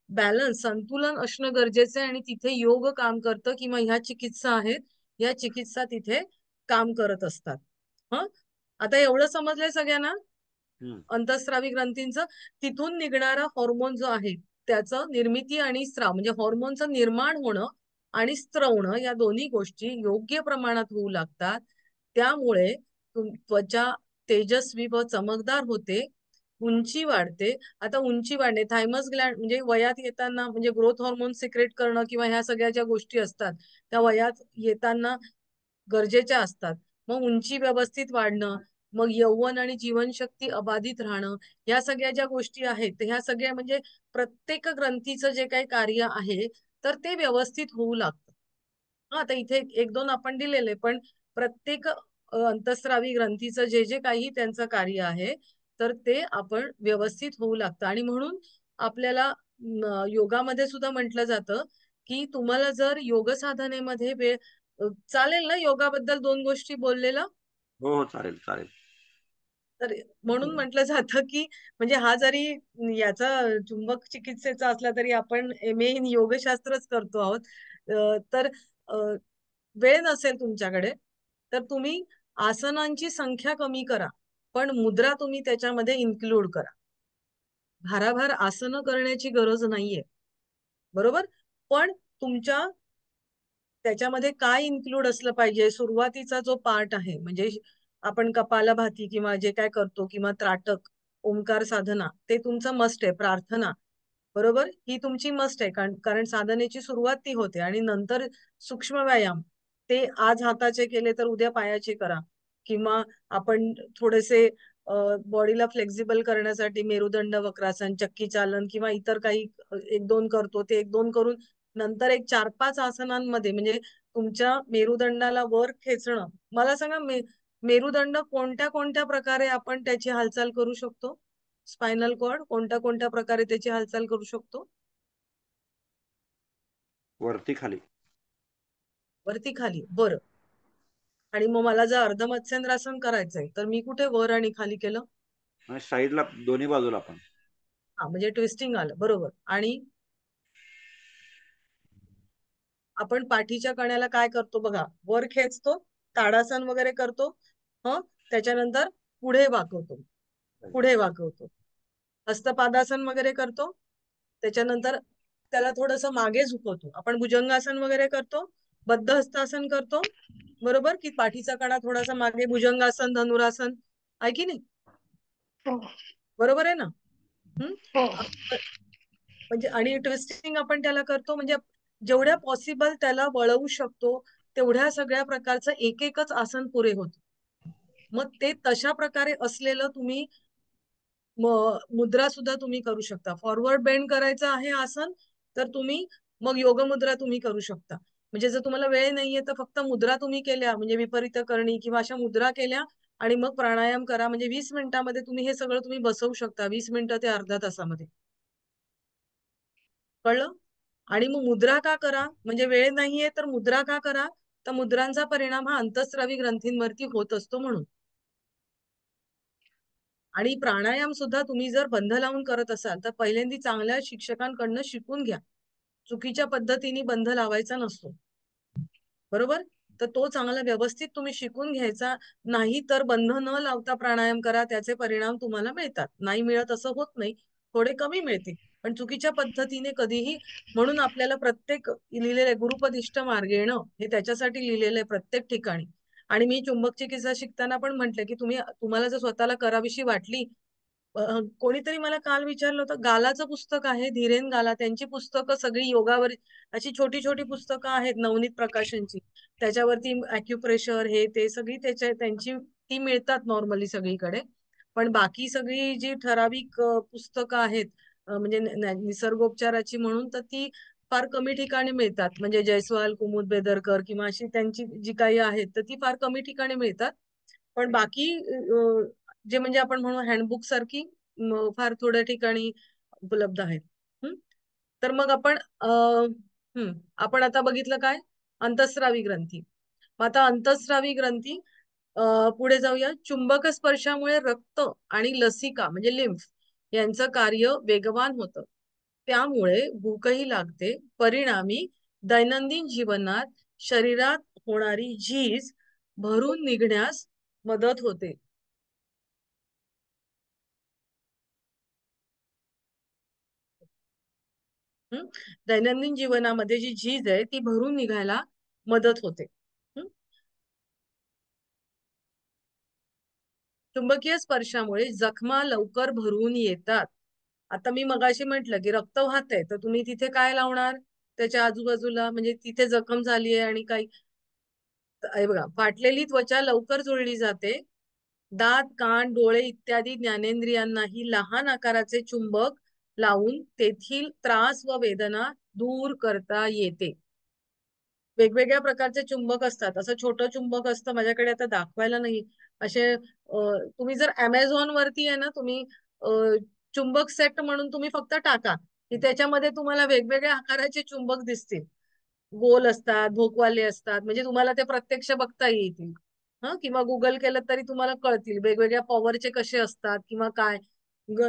बॅलन्स संतुलन असणं गरजेचं आहे आणि तिथे योग काम करतं किंवा ह्या चिकित्सा आहेत, या चिकित्सा तिथे काम करत असतात. हं, आता एवढं समजलंय सगळ्यांना अंतःस्रावी ग्रंथींचं. तिथून निघणारा हॉर्मोन जो आहे त्याचं निर्मिती आणि स्त्राव म्हणजे हॉर्मोनचं निर्माण होणं आणि स्त्रवणं या दोन्ही गोष्टी योग्य प्रमाणात होऊ लागतात. त्यामुळे त्वचा तेजस्वी व चमकदार होते, उंची वाढते. आता उंची वाढणे थायमस ग्लँड म्हणजे वयात येताना म्हणजे ग्रोथ हॉर्मोन सिक्रेट करणं किंवा ह्या सगळ्या ज्या गोष्टी असतात त्या वयात येताना गरजेच्या असतात. मग उंची व्यवस्थित वाढणं, मग यौवन आणि जीवनशक्ती अबाधित राहणं, ह्या सगळ्या ज्या गोष्टी आहेत ह्या सगळ्या म्हणजे प्रत्येक ग्रंथीचं जे काही कार्य आहे तर ते व्यवस्थित होऊ लागतं. हा, आता इथे एक दोन आपण दिलेले, पण प्रत्येक अंतःस्रावी ग्रंथीचं जे जे काही त्यांचं कार्य आहे तर ते आपण व्यवस्थित होऊ लागतं. आणि म्हणून आपल्याला योगामध्ये सुद्धा म्हटलं जातं की तुम्हाला जर योग साधनेमध्ये चालेल ना योगाबद्दल दोन गोष्टी बोललेलं? हो हो, चालेल चालेल. तर म्हणून म्हटलं जातं की म्हणजे हा जरी याचा चुंबक चिकित्सेचा असला तरी आपण MA इन योगशास्त्रच करतो आहोत. तर अ, वेळ नसेल तुमच्याकडे तर तुम्ही आसनांची संख्या कमी करा, पण मुद्रा तुम्ही त्याच्यामध्ये इन्क्लूड करा. भाराभार आसनं करण्याची गरज नाहीये, बरोबर? पण तुमच्या त्याच्यामध्ये काय इन्क्लूड असलं पाहिजे, सुरुवातीचा जो पार्ट आहे म्हणजे आपण कपालभाती किंवा जे काय करतो किंवा त्राटक, ओंकार साधना, ते तुमचं मस्ट आहे. प्रार्थना, बरोबर, ही तुमची मस्ट आहे. कारण कारण साधनेची सुरुवात ती होते आणि नंतर सूक्ष्म व्यायाम ते आज हाताचे केले तर उद्या पायाचे करा. किंवा आपण थोडेसे बॉडीला फ्लेक्झिबल करण्यासाठी मेरुदंड वक्रासन, चक्की चालन किंवा इतर काही एक दोन करतो, ते एक दोन करून नंतर एक 4-5 आसनांमध्ये म्हणजे तुमच्या मेरुदंडाला वर खेचणं. मला सांगा मेरुदंड कोणत्या कोणत्या प्रकारे आपण त्याची हालचाल करू शकतो? स्पायनल कॉर्ड कोणत्या कोणत्या प्रकारे त्याची हालचाल करू शकतो? वरती खाली. वरती खाली, बरं. आणि मग मला जर अर्ध मत्स्येंद्रासन करायचंय तर मी कुठे वर आणि खाली केलं? साईडला दोन्ही बाजूला पण. हा, म्हणजे ट्विस्टिंग आलं, बरोबर. आणि आपण पाठीच्या कण्याला काय करतो बघा, वर खेचतो, ताडासन वगैरे करतो, त्याच्यानंतर पुढे वाकवतो, पुढे वाकवतो, हस्तपादासन वगैरे करतो, त्याच्यानंतर त्याला थोडस मागे झुकवतो. आपण भुजंगासन वगैरे करतो, बद्ध हस्तासन करतो, बरोबर, की पाठीचा कणा थोडासा मागे, भुजंगासन, धनुरासन, आहे की नाही? बरोबर आहे ना? म्हणजे आणि ट्विस्टिंग आपण त्याला करतो म्हणजे जेवढ्या पॉसिबल त्याला वळवू शकतो तेवढ्या सगळ्या प्रकारचं एक एकच आसन पुरे होत. मग ते तशा प्रकारे असलेलं तुम्ही मुद्रा सुद्धा तुम्ही करू शकता. फॉरवर्ड बेंड करायचं आहे आसन तर तुम्ही मग योग मुद्रा तुम्ही करू शकता. म्हणजे जर तुम्हाला वेळ नाहीये तर फक्त मुद्रा तुम्ही केल्या म्हणजे विपरीत करणी किंवा अशा मुद्रा केल्या आणि मग प्राणायाम करा. म्हणजे 20 मिनिटामध्ये तुम्ही हे सगळं तुम्ही बसवू शकता. 20 मिनिटं ते अर्ध्या तासामध्ये. कळलं? आणि मग मुद्रा का करा, म्हणजे वेळ नाहीये तर मुद्रा का करा, तर मुद्रांचा परिणाम हा अंतःस्रावी ग्रंथींवरती होत असतो म्हणून. आणि प्राणायाम सुद्धा तुम्ही जर बंध लावून करत असाल तर पहिल्यांदा चांगल्या शिक्षकांकडनं शिकून घ्या. चुकीच्या पद्धतीने बंध लावायचा नसतो, बरोबर? तर तो चांगला व्यवस्थित तुम्ही शिकून घ्यायचा. नाही तर बंध न लावता प्राणायाम करा, त्याचे परिणाम तुम्हाला मिळतात. नाही मिळत असं होत नाही, थोडे कमी मिळतील, पण चुकीच्या पद्धतीने कधीही. म्हणून आपल्याला प्रत्येक लिहिलेले गुरुपदिष्ट मार्गेण हे त्याच्यासाठी लिहिलेलं आहे प्रत्येक ठिकाणी. आणि मी चुंबक चिकित्सा शिकताना पण म्हटलं की तुम्हाला जर स्वतःला करावीशी वाटली, कोणीतरी मला काल विचारलं होतं, गालाचं पुस्तक आहे धीरेन गाला, त्यांची पुस्तकं सगळी योगावर अशी छोटी छोटी पुस्तकं आहेत नवनीत प्रकाशनची, त्याच्यावरती अॅक्युप्रेशर हे ते सगळी त्यांची ती मिळतात नॉर्मली सगळीकडे. पण बाकी सगळी जी ठराविक पुस्तकं आहेत म्हणजे निसर्गोपचाराची म्हणून, तर ती फार कमी ठिकाणी मिळतात. म्हणजे जयस्वाल, कुमुद बेदरकर किंवा अशी त्यांची जी काही आहेत तर ती फार कमी ठिकाणी मिळतात. पण बाकी जे म्हणजे आपण म्हणू हँडबुक सारखी फार थोड्या ठिकाणी उपलब्ध आहेत. तर मग आपण आपण आता बघितलं काय, अंतःस्रावी ग्रंथी. मग आता अंतःस्रावी ग्रंथी पुढे जाऊया. चुंबक स्पर्शामुळे रक्त आणि लसिका म्हणजे लिम्फ यांचं कार्य वेगवान होतं, त्यामुळे भूकही लागते. परिणामी दैनंदिन जीवनात शरीरात होणारी झीज भरून निघण्यास मदत होते. दैनंदिन जीवनामध्ये जी झीज आहे ती भरून निघायला मदत होते. चुंबकीय स्पर्शामुळे जखमा लवकर भरून येतात. आता मी मगाशी म्हटलं की रक्त वाहतंय, तर तुम्ही तिथे काय लावणार त्याच्या आजूबाजूला, म्हणजे तिथे जखम झाली आहे आणि काही बघा, फाटलेली त्वचा लवकर जुळली जाते. दात, कान, डोळे इत्यादी ज्ञानेंद्रियांनाही लहान आकाराचे चुंबक लावून तेथील त्रास व वेदना दूर करता येते. वेगवेगळ्या प्रकारचे चुंबक असतात. असं छोटं चुंबक असतं, माझ्याकडे आता दाखवायला नाही. असे तुम्ही जर अमेझॉन वरती आहे ना, तुम्ही चुंबक सेट म्हणून तुम्ही फक्त टाका की त्याच्यामध्ये तुम्हाला वेगवेगळ्या आकाराचे चुंबक दिसतील. गोल असतात, भोकवाले असतात, म्हणजे तुम्हाला ते प्रत्यक्ष बघता येतील. किंवा गुगल केलं तरी तुम्हाला कळतील वेगवेगळ्या पॉवरचे कसे असतात किंवा काय,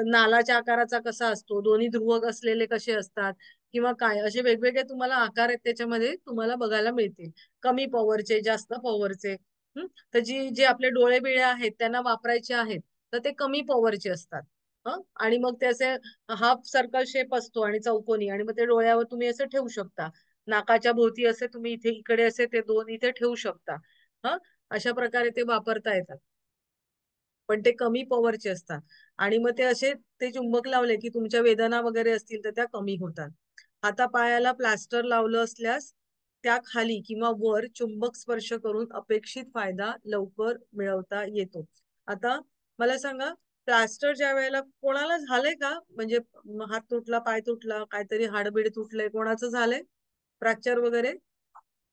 नालाच्या आकाराचा कसा असतो, दोन्ही ध्रुवक असलेले कसे असतात किंवा काय, असे वेगवेगळे तुम्हाला आकार आहेत त्याच्यामध्ये तुम्हाला बघायला मिळतील. कमी पॉवरचे, जास्त पॉवरचे. तर जे आपले डोळे बिळे आहेत त्यांना वापरायचे आहेत तर ते कमी पॉवरचे असतात. आणि मग त्याचे हाफ सर्कल शेप असतो आणि चौकोनी, आणि मग ते डोळ्यावर तुम्ही असं ठेवू शकता. नाकाच्या भोवती असे तुम्ही इथे इकडे असे ते दोन इथे ठेवू शकता. अशा प्रकारे ते वापरता येतात, पण ते कमी पॉवरचे असतात. आणि मग ते असे ते चुंबक लावले की तुमच्या वेदना वगैरे असतील तर त्या कमी होतात. हातापायाला प्लास्टर लावलं असल्यास त्या खाली किंवा वर चुंबक स्पर्श करून अपेक्षित फायदा लवकर मिळवता येतो. आता मला सांगा, प्लास्टर ज्या वेळेला कोणाला झालंय का, म्हणजे हात तुटला, पाय तुटला, काहीतरी हाडबीड तुटलंय, कोणाचं झालंय फ्रॅक्चर वगैरे,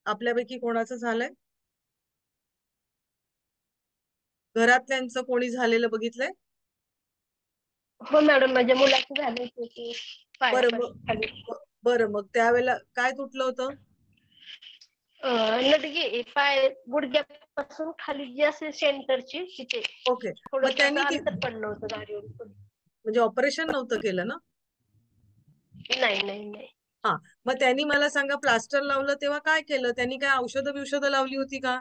आपल्यापैकी कोणाचं झालंय, घरातल्यांचं कोणी झालेलं बघितलंय? हो मॅडम, माझ्या मुलाचं झालं की बरं मग त्यावेळेला काय तुटलं होतं? लडगी, पाय गुडघ्यापासून खाली जी असेल सेंटरची तिथे ओके, मग थोडंसं त्यांनी अंतर पडलं होतं गाडीवरून. म्हणजे ऑपरेशन नव्हतं केलं ना? नाही नाही नाही. हा, मग त्यांनी मला सांगा, प्लास्टर लावलं तेव्हा काय केलं त्यांनी? काय औषधं लावली होती का?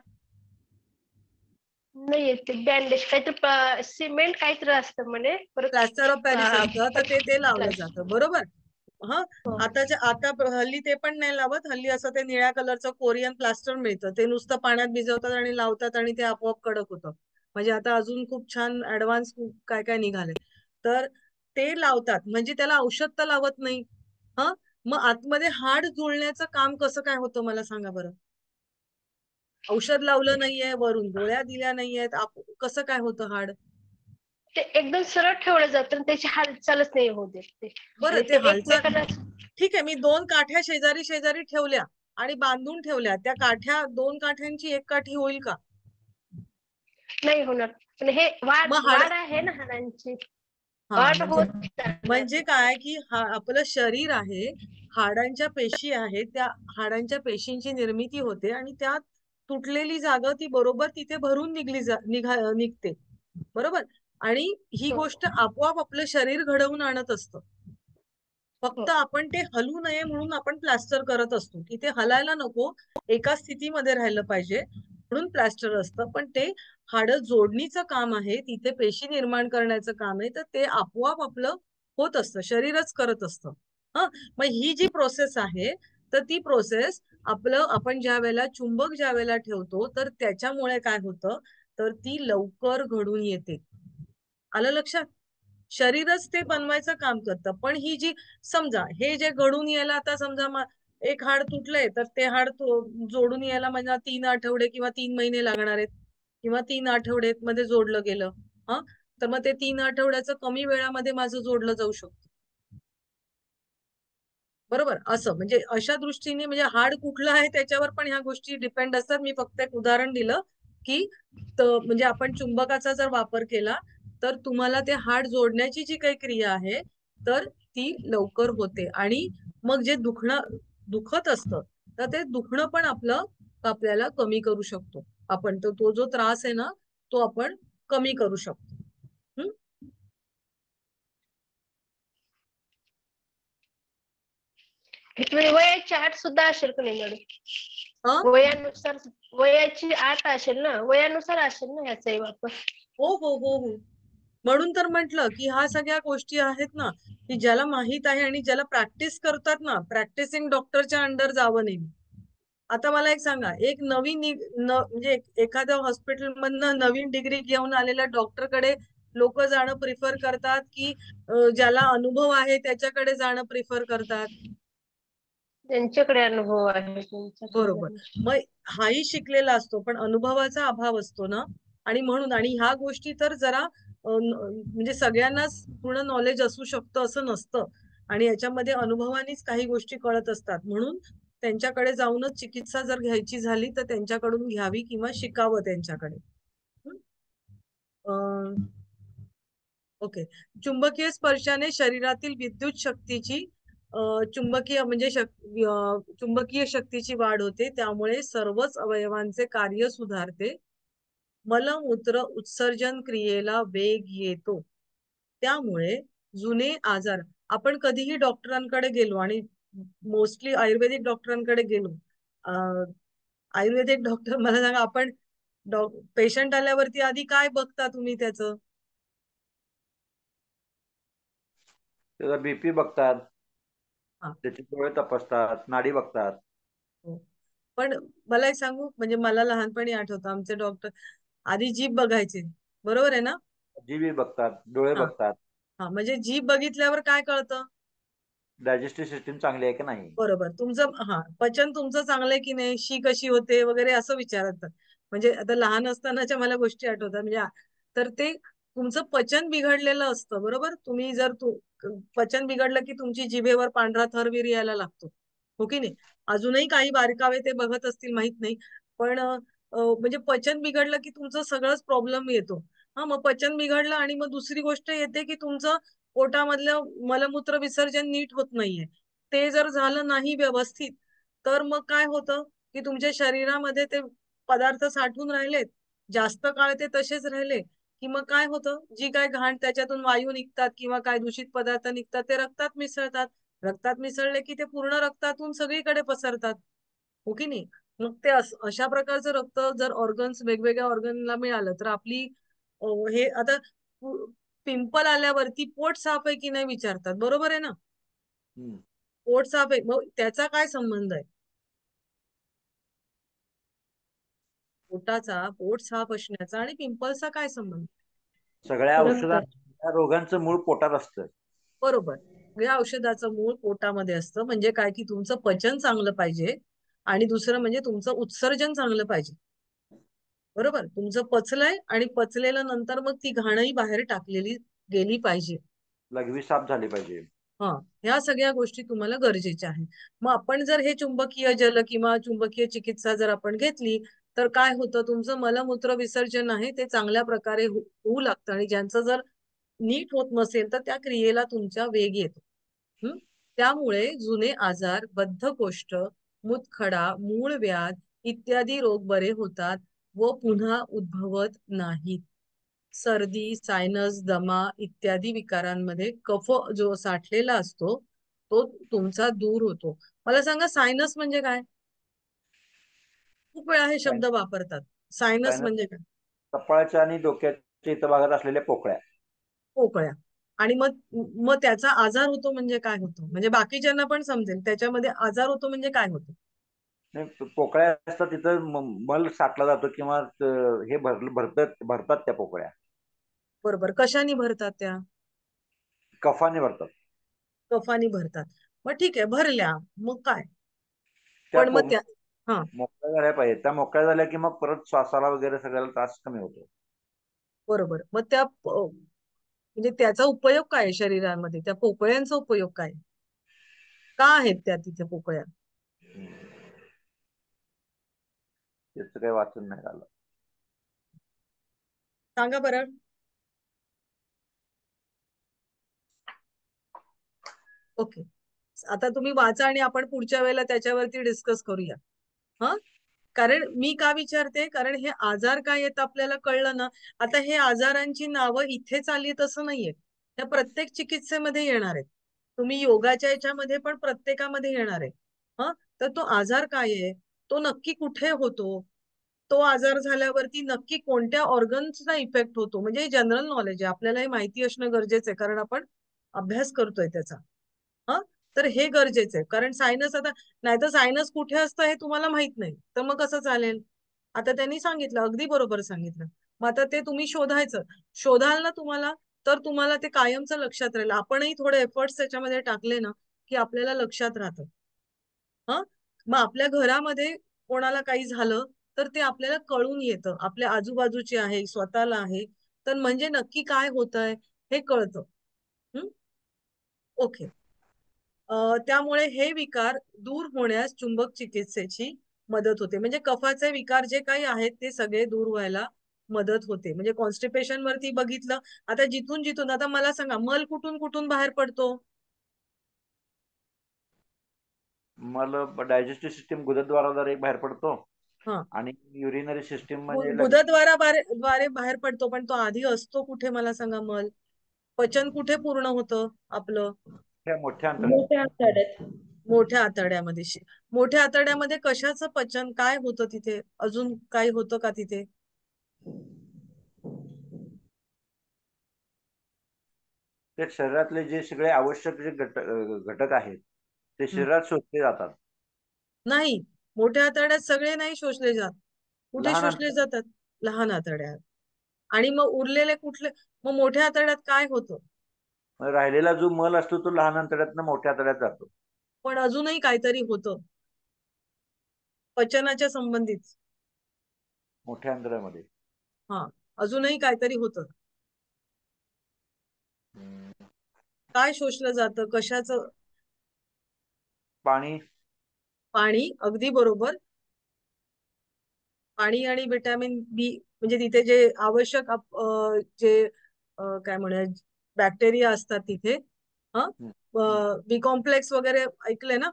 नाही, ते बँडेज काहीतरी सिमेंट काहीतरी असतं म्हणे, प्लास्टर ऑफ पॅरिस असतं तर ते लावलं प्लास्टर. जातं, बरोबर. आता हल्ली ते पण नाही लावत. हल्ली असं ते निळ्या कलरचं कोरियन प्लास्टर मिळतं, ते नुसतं पाण्यात भिजवतात आणि लावतात आणि ते आपोआप कडक होतं. म्हणजे आता अजून खूप छान ऍडव्हान्स काय काय निघाले, तर ते लावतात. म्हणजे त्याला औषध तर लावत नाही. मग आतमध्ये हाड जुळण्याचं काम कसं काय होतं मला सांगा बरं. औषध लावलं नाहीये, वरून गोळ्या दिल्या नाहीयेत, कसं काय होतं हाड? ते एकदम सरळ ठेवलं जातं आणि त्याची हालचालच नाही होऊ देत ते. बरं, आणि ते ते हालचाल एकमेकांना ठीक आहे, मी दोन काठ्या शेजारी शेजारी ठेवल्या आणि बांधून ठेवल्या, त्या काठ्या, दोन काठ्यांची एक काठी होईल का? नाही होणार. पण हे मग हाड, वाढ आहे ना हाडांची, हा, वाढ म्हणजे होत जाणार. म्हणजे काय की आपलं शरीर आहे, हाडांच्या पेशी आहेत, त्या हाडांच्या पेशींची निर्मिती होते आणि त्या तुटलेली जागा ती बरोबर तिथे भरून निघते, बरोबर. आणि ही गोष्ट आपोआप आपलं शरीर घडवून आणत असतं. फक्त आपण ते हलू नये म्हणून आपण प्लास्टर करत असतो, की ते हलायला नको, एका स्थितीमध्ये राहिलं पाहिजे म्हणून प्लास्टर असतं. पण ते हाडं जोडणीचं काम आहे, तिथे पेशी निर्माण करण्याचं काम आहे, तर ते आपोआप आपलं होत असतं, शरीरच करत असतं. मग ही जी प्रोसेस आहे, तर ती प्रोसेस आपण ज्या वेळेला चुंबक ज्या वेळेला ठेवतो तर त्याच्यामुळे काय होतं, तर ती लवकर घडून येते. आलं लक्षात? शरीरच ते बनवायचं काम करतं. पण ही जी, समजा हे जे घडून यायला, आता समजा एक हाड तुटलंय तर ते हाड जोडून यायला म्हणजे 3 आठवडे किंवा 3 महिने लागणार आहेत, किंवा 3 आठवडे मध्ये जोडलं गेलं. तर मग ते 3 आठवड्याचं कमी वेळामध्ये माझं जोडलं जाऊ शकतं, बरोबर. असं म्हणजे अशा दृष्टीने म्हणजे हाड कुठलं आहे त्याच्यावर पण ह्या गोष्टी डिपेंड असतात. मी फक्त एक उदाहरण दिलं की म्हणजे आपण चुंबकाचा जर वापर केला तर तुम्हाला ते हाड जोडण्याची जी काही क्रिया आहे तर ती लवकर होते. आणि मग जे दुखणं, दुखत असतं तर ते दुखणं पण आपल्याला कमी करू शकतो आपण. तर तो जो त्रास आहे ना तो आपण कमी करू शकतो. हम्म? ह्याच्यामध्ये वयाची अट सुद्धा असेल का नाही मॅडम? हं? वयानुसार वयाची अट असेल ना, वयानुसार असेल ना ह्याचाही वापर? हो हो हो हो. म्हणून तर म्हंटल की ह्या सगळ्या गोष्टी आहेत ना की ज्याला माहित आहे आणि ज्याला प्रॅक्टिस करतात ना, प्रॅक्टिसिंग डॉक्टरच्या अंडर जावं नाही. आता मला एक सांगा, एक नवीन म्हणजे एखाद्या हॉस्पिटल मधनं नवीन डिग्री घेऊन आलेल्या डॉक्टरकडे लोक जाणं प्रिफर करतात की ज्याला अनुभव आहे त्याच्याकडे जाणं प्रिफर करतात? त्यांच्याकडे अनुभव आहे बरोबर. त्यांच्याकडे. मग हाही शिकलेला असतो पण अनुभवाचा अभाव असतो ना. आणि म्हणून आणि ह्या गोष्टी तर जरा म्हणजे सगळ्यांनाच पूर्ण नॉलेज असू शकतं असं नसतं. आणि याच्यामध्ये अनुभवानेच काही गोष्टी कळत असतात. म्हणून त्यांच्याकडे जाऊनच चिकित्सा जर घ्यायची झाली तर त्यांच्याकडून घ्यावी किंवा शिकावं त्यांच्याकडे. ओके. चुंबकीय स्पर्शाने शरीरातील विद्युत शक्तीची चुंबकीय म्हणजे चुंबकीय शक्तीची वाढ होते. त्यामुळे सर्वच अवयवांचे कार्य सुधारते. मलमूत्र उत्सर्जन क्रियेला वेग येतो. त्यामुळे जुने आजार, आपण कधीही डॉक्टरांकडे गेलो आणि मोस्टली आयुर्वेदिक डॉक्टरांकडे गेलो, आयुर्वेदिक डॉक्टर मला सांगा, आपण पेशंट आल्यावरती आधी काय बघता तुम्ही त्याचं? त्याचा बीपी बघतात, हा. त्याचे डोळे तपासतात, नाडी बघतात. हो. पण मला एक सांगू, म्हणजे मला लहानपणी आठवतं आमचे डॉक्टर आधी जीभ बघायचे, बरोबर आहे ना? जीबी बघतात, डोळे हा बघतात, हा. म्हणजे जीभ बघितल्यावर काय कळतं? डायजेस्टिव्ह सिस्टीम चांगली आहे की नाही. बरोबर. तुमचं पचन तुमचं चांगलंय की नाही, शी कशी होते वगैरे असं विचारतात. म्हणजे आता लहान असतानाच्या मला गोष्टी आठवतात. म्हणजे तर ते तुमचं पचन बिघडलेलं असतं, बरोबर. तुम्ही जर पचन बिघडलं की तुमची जिभेवर पांढरा थर यायला लागतो, हो की नाही? अजूनही काही बारकावे ते बघत असतील माहित नाही. पण म्हणजे पचन बिघडलं की तुमचं सगळंच प्रॉब्लेम येतो. हा, मग पचन बिघडलं आणि मग दुसरी गोष्ट येते की तुमचं पोटामधलं मलमूत्र विसर्जन नीट होत नाहीये. ते जर झालं नाही व्यवस्थित तर मग काय होतं की तुमच्या शरीरामध्ये ते पदार्थ साठून राहिलेत, जास्त काळ ते तसेच राहिले की मग काय होतं, जी काय घाण त्याच्यातून वायू निघतात किंवा काय दूषित पदार्थ निघतात ते रक्तात मिसळतात. रक्तात मिसळले की ते पूर्ण रक्तातून सगळीकडे पसरतात, हो की नाही? मग ते अशा प्रकारचं रक्त जर ऑर्गन्स वेगवेगळ्या ऑर्गनला मिळालं तर आपली हे आता पिंपल आल्यावरती पोट साफ आहे की नाही विचारतात, बरोबर आहे ना? पोट साफ आहे, मग त्याचा काय संबंध आहे? पोट साफ असण्याचा आणि पिंपल्सचा काय संबंध? सगळ्या रक्त औषधांच्या रोगांचं मूळ पोटात असतं. बरोबर. या औषधाचं मूळ पोटामध्ये असतं. म्हणजे काय की तुमचं पचन चांगलं पाहिजे आणि दुसरं म्हणजे तुमचं उत्सर्जन चांगलं पाहिजे, बरोबर. तुमचं पचलंय आणि पचलेलं नंतर मग ती घाणही बाहेर टाकलेली गेली पाहिजे. लघवी साफ झाली पाहिजे. हा, ह्या सगळ्या गोष्टी तुम्हाला गरजेच्या आहेत. मग आपण जर हे चुंबकीय जल किंवा चुंबकीय चिकित्सा जर आपण घेतली तर काय होतं, तुमचं मलमूत्र विसर्जन आहे ते चांगल्या प्रकारे होऊ लागतं. आणि ज्यांचं जर नीट होत नसेल तर त्या क्रियेला तुमचा वेग येतो. त्यामुळे जुने आजार, बद्धकोष्ठ, मूतखडा, मूळव्याध इत्यादी रोग बरे होतात व पुन्हा उद्भवत नाहीत. सर्दी, सायनस, दमा इत्यादी विकारांमध्ये कफ जो साठलेला असतो तो तुमचा दूर होतो. मला सांगा, सायनस म्हणजे काय? खूप वेळा हे शब्द वापरतात. सायनस सायनस म्हणजे काय? कपाळाच्या आणि डोक्याच्या इतर भागात असलेल्या पोकळ्या. पोकळ्या. आणि मग मग त्याचा आजार होतो म्हणजे काय होतं, म्हणजे बाकीच्यांना पण समजेल, त्याच्यामध्ये आजार होतो म्हणजे काय होतं? नाही, पोकळ्या असतात तिथं मल साठला जातो किंवा हे भरतात त्या पोकळ्या. बरोबर. कशाने भरतात त्या? कफाने भरतात. कफाने भरतात. मग ठीक आहे, भरल्या, मग काय? त्या पण मग त्या हा, मोकळ्या झाल्या पाहिजे. त्या मोकळ्या झाल्या की मग परत श्वासाला वगैरे सगळ्याला त्रास कमी होतो. बरोबर. मग त्या म्हणजे त्याचा उपयोग काय आहे शरीरामध्ये? त्या पोकळ्यांचा उपयोग काय? का आहेत त्या तिथे पोकळ्या? त्याचं काही वाचन नाही झालं. सांगा बरं. ओके. आता तुम्ही वाचा आणि आपण पुढच्या वेळेला त्याच्यावरती डिस्कस करूया. हा, कारण मी का विचारते, कारण हे आजार काय आहेत आपल्याला कळलं ना. आता हे आजारांची नावं इथेच आली तसं नाहीये, त्या प्रत्येक चिकित्सेमध्ये येणार आहेत. तुम्ही योगाच्या याच्यामध्ये पण प्रत्येकामध्ये येणार आहे. हा, तर तो आजार काय आहे, तो नक्की कुठे होतो, तो आजार झाल्यावरती नक्की कोणत्या ऑर्गन्सला इफेक्ट होतो, म्हणजे जनरल नॉलेज आहे आपल्याला, हे माहिती असणं गरजेचं आहे, कारण आपण अभ्यास करतोय त्याचा. हा, तर हे गरजेचं आहे, कारण सायनस आता, नाही तर सायनस कुठे असतं हे तुम्हाला माहित नाही, तर मग कसं चालेल. आता त्यांनी सांगितलं, अगदी बरोबर सांगितलं. मग आता ते तुम्ही शोधायचं, शोधाल ना तुम्हाला, तर तुम्हाला ते कायमचं लक्षात राहील. आपणही थोडे एफर्ट्स त्याच्यामध्ये टाकले ना, की आपल्याला लक्षात राहतं. हा, मग आपल्या घरामध्ये कोणाला काही झालं तर ते आपल्याला कळून येतं, आपल्या आजूबाजूचे आहे, स्वतःला आहे, तर म्हणजे नक्की काय होतंय हे कळतं. ओके. त्यामुळे हे विकार दूर होण्यास चुंबक चिकित्सेची मदत होते, म्हणजे कफाचे विकार जे काही आहेत ते सगळे दूर व्हायला मदत होते. म्हणजे कॉन्स्टिपेशन वरती बघितलं, आता जिथून जिथून, आता मला सांगा, मल कुठून कुठून बाहेर पडतो. मला डायजेस्टिव्ह सिस्टीम गुदद्वाराद्वारे बाहेर पडतो हा, आणि युरिनरी सिस्टीम म्हणजे गुदद्वाराद्वारे बाहेर पडतो, पण तो आधी असतो कुठे मला सांगा. मल पचन कुठे पूर्ण होतं आपलं, मोठ्या अंतरात. मोठ्या आतड्यात. मोठ्या आतड्यामध्ये. मोठ्या आतड्यामध्ये कशाचं पचन काय होतं तिथे, अजून काही होतं का तिथे. ते शरीरातले जे सगळे आवश्यक जे घटक आहेत ते शरीरात शोषले जातात. नाही, मोठ्या आतड्यात सगळे नाही शोषले जात. कुठे लहान शोषले जातात, लहान आतड्यात. आणि मग उरलेले कुठले, मग मोठ्या आतड्यात काय होतं. राहिलेला जो मल असतो तो लहान आतड्यातनं मोठ्या आतड्यात जातो. पण अजूनही काहीतरी होतं पचनाच्या संबंधित, मोठ्या आतड्यामध्ये. हा, अजूनही काहीतरी होतं. काय शोषलं जातं, कशाचं. पाणी. पाणी, अगदी बरोबर. पाणी आणि विटॅमिन बी, म्हणजे तिथे जे आवश्यक जे काय म्हणूया बॅक्टेरिया असतात तिथे. हा, बी कॉम्प्लेक्स वगैरे ऐकले ना.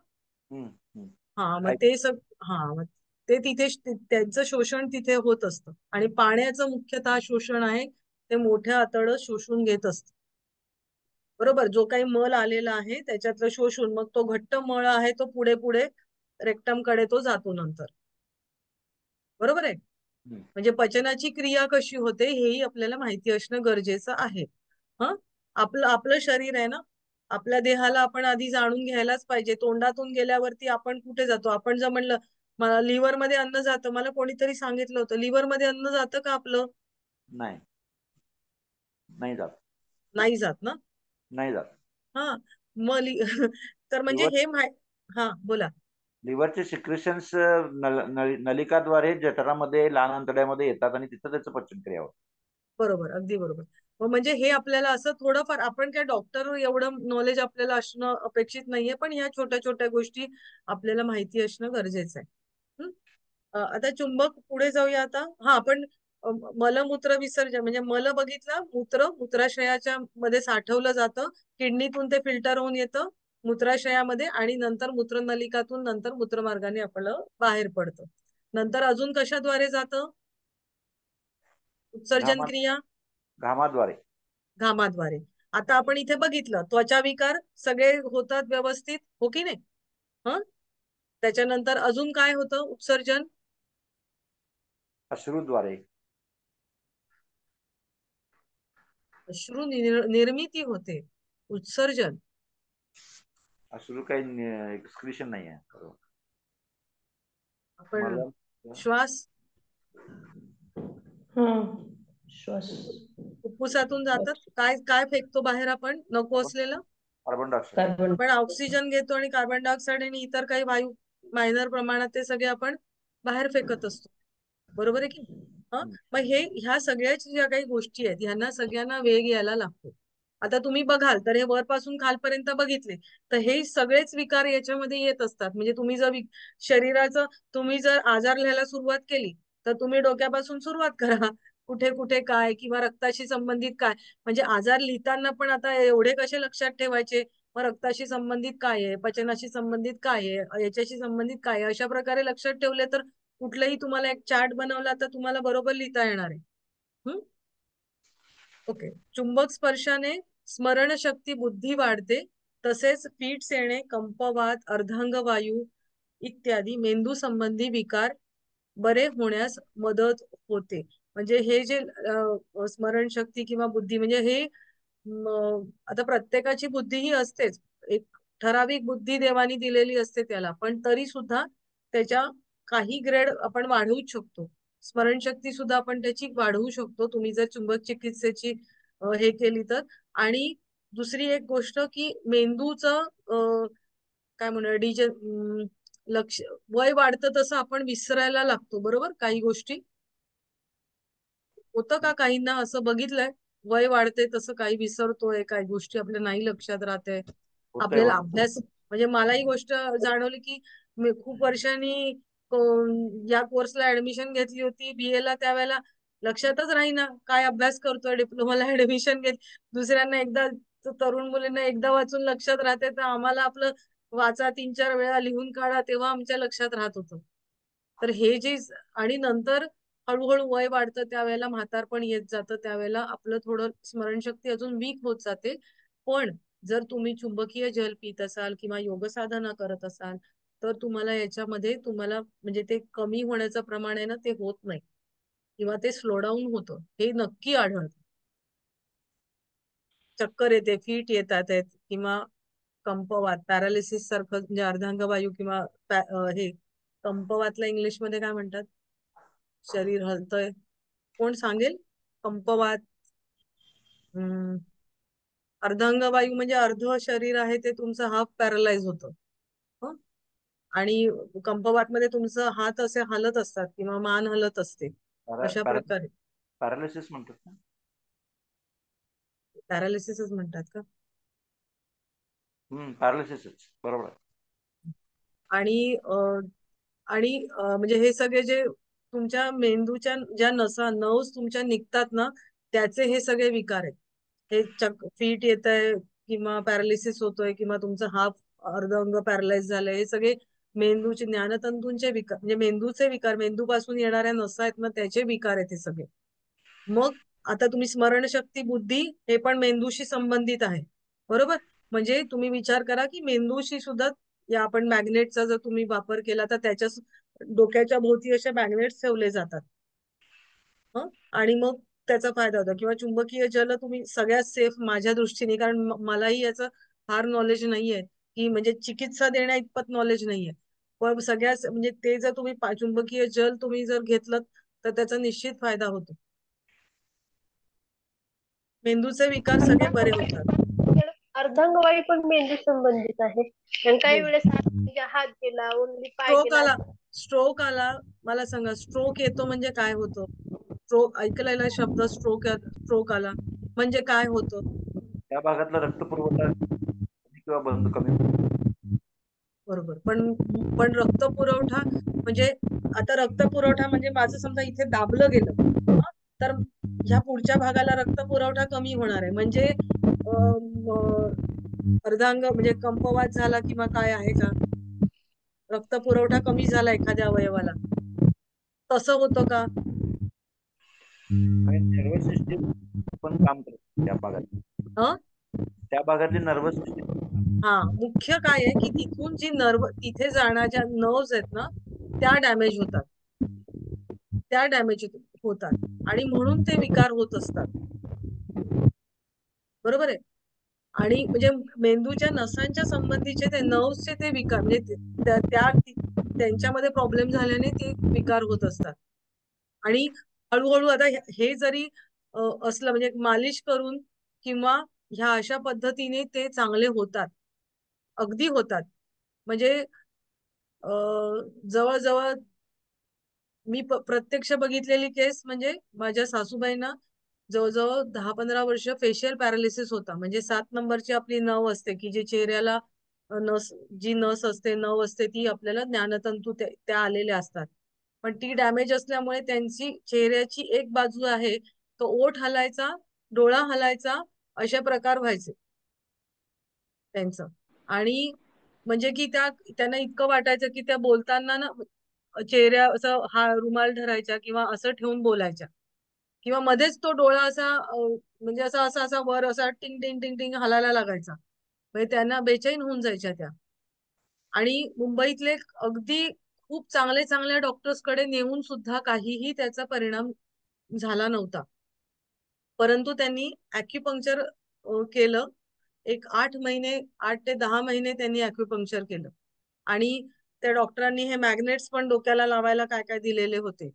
हा, मग ते हा, मग ते तिथे त्यांचं शोषण तिथे होत असतं. आणि पाण्याचं मुख्यतः शोषण आहे ते मोठ्या आतडं शोषून घेत असतं. बरोबर, जो काही मल आलेला आहे त्याच्यातलं शोषून, मग तो घट्ट मळ आहे तो पुढे पुढे रेक्टम कडे तो जातो नंतर. बरोबर आहे. म्हणजे पचनाची क्रिया कशी होते हेही आपल्याला माहिती असणं गरजेचं आहे. हा, आपलं आपलं शरीर आहे ना, आपल्या देहाला आपण आधी जाणून घ्यायलाच पाहिजे. तोंडातून गेल्यावरती आपण कुठे जातो. आपण जर म्हणलं मला लिव्हर मध्ये अन्न जातं, मला कोणीतरी सांगितलं होतं लिव्हर मध्ये अन्न जातं का आपलं. नाही, नाही जात. नाही जात ना. नाही जात. हा, मग तर म्हणजे हे हा, बोला. लिव्हरचे सिक्रेशन्स नलिकाद्वारे जठरामध्ये लहान आतड्यामध्ये येतात आणि तिथं त्याचं पचन क्रिया होतं. बरोबर, अगदी बरोबर. मग म्हणजे हे आपल्याला असं थोडंफार, आपण काय डॉक्टर एवढं नॉलेज आपल्याला असणं अपेक्षित नाहीये, पण ह्या छोट्या छोट्या गोष्टी आपल्याला माहिती असणं गरजेचं आहे. आता चुंबक पुढे जाऊया. आता हा, आपण मलमूत्र विसर्जन म्हणजे मल बघितलं, मूत्राशयाच्या मध्ये साठवलं जातं, किडनीतून ते फिल्टर होऊन येतं मूत्राशयामध्ये, आणि नंतर मूत्रनलिकातून नंतर मूत्रमार्गाने आपलं बाहेर पडतं. नंतर अजून कशाद्वारे जातं, उत्सर्जन क्रिया घामाद्वारे. घामाद्वारे. आता आपण इथे बघितलं त्वचा विकार सगळे होतात व्यवस्थित, हो की नाही. त्याच्यानंतर अजून काय होतं, उत्सर्जन अश्रूद्वारे. अश्रू निर्मिती होते, उत्सर्जन. अश्रू काही एक्सक्रिशन नाही आहे. आपण श्वास, श्वास फुफ्फुसातून जातात. काय काय फेकतो बाहेर आपण नको असलेलं, कार्बन डायऑक्साईड. आपण ऑक्सिजन घेतो आणि कार्बन डायऑक्साईड आणि इतर काही वायू मायनर प्रमाणात ते सगळे आपण बाहेर फेकत असतो. बरोबर आहे की. मग ह्या सगळ्याच ज्या काही गोष्टी आहेत ह्यांना सगळ्यांना वेग यायला लागतो. आता तुम्ही बघाल तर हे वरपासून खालपर्यंत बघितले तर हे सगळेच विकार याच्यामध्ये येत असतात. म्हणजे तुम्ही जर शरीराचं, तुम्ही जर आजार लिहायला सुरुवात केली तर तुम्ही डोक्यापासून सुरुवात करा, कुठे कुठे काय, किंवा रक्ताशी संबंधित काय. म्हणजे आजार लिहिताना पण आता एवढे कसे लक्षात ठेवायचे, मग रक्ताशी संबंधित काय आहे, पचनाशी संबंधित काय आहे, याच्याशी संबंधित काय आहे, अशा प्रकारे लक्षात ठेवले तर कुठलंही तुम्हाला एक चार्ट बनवला तर तुम्हाला बरोबर लिहिता येणार आहे. ओके. चुंबक स्पर्शाने स्मरणशक्ती, बुद्धी वाढते. तसेच फिट्स येणे, कंपवात, अर्धांगवायू इत्यादी मेंदू संबंधी विकार बरे होण्यास मदत होते. म्हणजे हे जे स्मरणशक्ती किंवा बुद्धी म्हणजे हे आता प्रत्येकाची बुद्धी ही असतेच, एक ठराविक बुद्धी देवानी दिलेली असते त्याला, पण तरी सुद्धा त्याच्या काही ग्रेड आपण वाढवूच शकतो. स्मरणशक्ती सुद्धा आपण त्याची वाढवू शकतो तुम्ही जर चुंबक चिकित्सेची हे केली तर. आणि दुसरी एक गोष्ट की मेंदूचं काय म्हणूया लक्ष वय वाढतं तसं आपण विसरायला लागतो, बरोबर, काही गोष्टी होतं का काहींना असं बघितलंय? वय वाढते तसं काही विसरतोय, काही गोष्टी आपल्या नाही लक्षात राहते. होतंय आपल्याला होत. अभ्यास म्हणजे मला ही गोष्ट जाणवली की मी खूप वर्षांनी या कोर्सला ऍडमिशन घेतली होती BA ला, त्यावेळेला लक्षातच राहीना काय अभ्यास करतोय. डिप्लोमाला ऍडमिशन घेत दुसऱ्यांना एकदा, तरुण मुलींना एकदा वाचून लक्षात राहते, तर आम्हाला आपलं वाचा 3-4 वेळा लिहून काढा तेव्हा आमच्या लक्षात राहत होतं. तर हे जे आणि नंतर हळूहळू वय वाढतं त्यावेळेला म्हातारपण येत जातं, त्यावेळेला आपलं थोडं स्मरणशक्ती अजून वीक होत जाते. पण जर तुम्ही चुंबकीय जल पित असाल किंवा योग साधना करत असाल तर तुम्हाला याच्यामध्ये तुम्हाला म्हणजे ते कमी होण्याचं प्रमाण आहे ना ते होत नाही किंवा ते स्लो डाऊन होतं, हे नक्की आढळतं. चक्कर येते, फिट येतात आहेत किंवा कंपवात, पॅरालिसिस सारखं म्हणजे अर्धांगवायू किंवा हे कंपवातला इंग्लिश मध्ये काय म्हणतात, शरीर हलतंय, कोण सांगेल? कंपवात, अर्धांगवायू म्हणजे अर्ध शरीर आहे ते तुमचं हाफ पॅरलाइज होतं. आणि कंपवात मध्ये तुमचं हात असे हलत असतात किंवा मान हलत असते, अशा प्रकारे. पॅरालिसिस म्हणतात ना? पॅरालिसिसच म्हणतात का? पॅरालिसिस बरोबर. आणि म्हणजे हे सगळे जे तुमच्या मेंदूच्या ज्या नर्व्स तुमच्या निघतात ना, त्याचे हे सगळे विकार आहेत. हे फीट येत आहे किंवा पॅरालिसिस होतोय किंवा तुमचं हाफ अर्ध अंग पॅरालाइज झालंय, हे सगळे मेंदूचे ज्ञानतंतूंचे विकार म्हणजे मेंदूचे विकार, मेंदूपासून येणाऱ्या नसा आहेत ना त्याचे विकार आहेत हे सगळे. मग आता तुम्ही स्मरणशक्ती, बुद्धी हे पण मेंदूशी संबंधित आहे, बरोबर. म्हणजे तुम्ही विचार करा की मेंदूशी सुद्धा या आपण मॅग्नेटचा जर तुम्ही वापर केला तर त्याच्या डोक्याच्या भोवती असे मॅग्नेट्स ठेवले जातात. आणि मग त्याचा फायदा होतो. किंवा चुंबकीय जल तुम्ही सगळ्यात सेफ माझ्या दृष्टीने, कारण मलाही याचं फार नॉलेज नाहीये की म्हणजे चिकित्सा देण्या इतपत नॉलेज नाहीये, पण सगळ्यात म्हणजे ते जर तुम्ही चुंबकीय जल तुम्ही जर घेतलं तर त्याचा निश्चित फायदा होतो. मेंदूचे विकार सगळे बरे होतात. अर्धांगवायू पण मेंदू संबंधित आहे. काही वेळेस हात गेला, ओन्ली पाय गेला. स्ट्रोक आला, मला सांगा स्ट्रोक येतो म्हणजे काय होतं? स्ट्रोक ऐकलेला शब्द स्ट्रोक आला म्हणजे काय होतं? त्या भागातला रक्तपुरवठा किंवा बंद कमी. बरोबर. पण रक्तपुरवठा म्हणजे आता रक्तपुरवठा म्हणजे माझं समजा इथे दाबलं गेलं तर ह्या पुढच्या भागाला रक्तपुरवठा कमी होणार आहे. म्हणजे अर्धांग म्हणजे कंपवात झाला किंवा काय आहे का, रक्तपुरवठा कमी झाला एखाद्या अवयवाला, तसं होतं का? नर्वस सिस्टीम पण काम करते त्या भागात, त्या भागातली नर्वस सिस्टीम. हा, मुख्य काय आहे की तिथून जी तिथे जाणाऱ्या नर्व्स आहेत ना त्या डॅमेज होतात, त्या डॅमेज होतात आणि म्हणून ते विकार होत असतात, बरोबर आहे. आणि म्हणजे मेंदूच्या नसांच्या संबंधीचे ते नर्व्सचे ते विकार म्हणजे त्यांच्यामध्ये प्रॉब्लेम झाल्याने ते विकार होत असतात. आणि हळूहळू आता हे जरी असलं म्हणजे मालिश करून किंवा ह्या अशा पद्धतीने ते चांगले होतात, अगदी होतात. म्हणजे जवळजवळ मी प्रत्यक्ष बघितलेली केस म्हणजे माझ्या सासूबाईंना जवळजवळ 10-15 वर्ष फेशियल पॅरालिसिस होता. म्हणजे 7 नंबरची आपली नव असते की जी चेहऱ्याला जी नस असते, नव असते ती आपल्याला ज्ञानतंतू त्या आलेल्या असतात, पण ती डॅमेज असल्यामुळे त्यांची चेहऱ्याची एक बाजू आहे तो ओठ हलायचा, डोळा हलायचा, अशा प्रकार व्हायचे. त्यांचं. आणि म्हणजे की त्यांना इतकं वाटायचं की त्या बोलताना ना चेहऱ्या असं हा रुमाल धरायच्या किंवा असं ठेवून बोलायच्या, किंवा मध्येच तो डोळा असा म्हणजे असा असा असा वर असा टिंग टिंग टिंग टिंग हलायला लागायचा. म्हणजे त्यांना बेचैन होऊन जायच्या त्या. आणि मुंबईतले अगदी खूप चांगले चांगल्या डॉक्टर्स कडे नेऊन सुद्धा काहीही त्याचा परिणाम झाला नव्हता. परंतु त्यांनी ॲक्युपंक्चर केलं. एक 8 महिने, 8 ते 10 महिने त्यांनी ॲक्युपंक्चर केलं. आणि त्या डॉक्टरांनी हे मॅग्नेट्स पण डोक्याला लावायला काय काय दिलेले होते.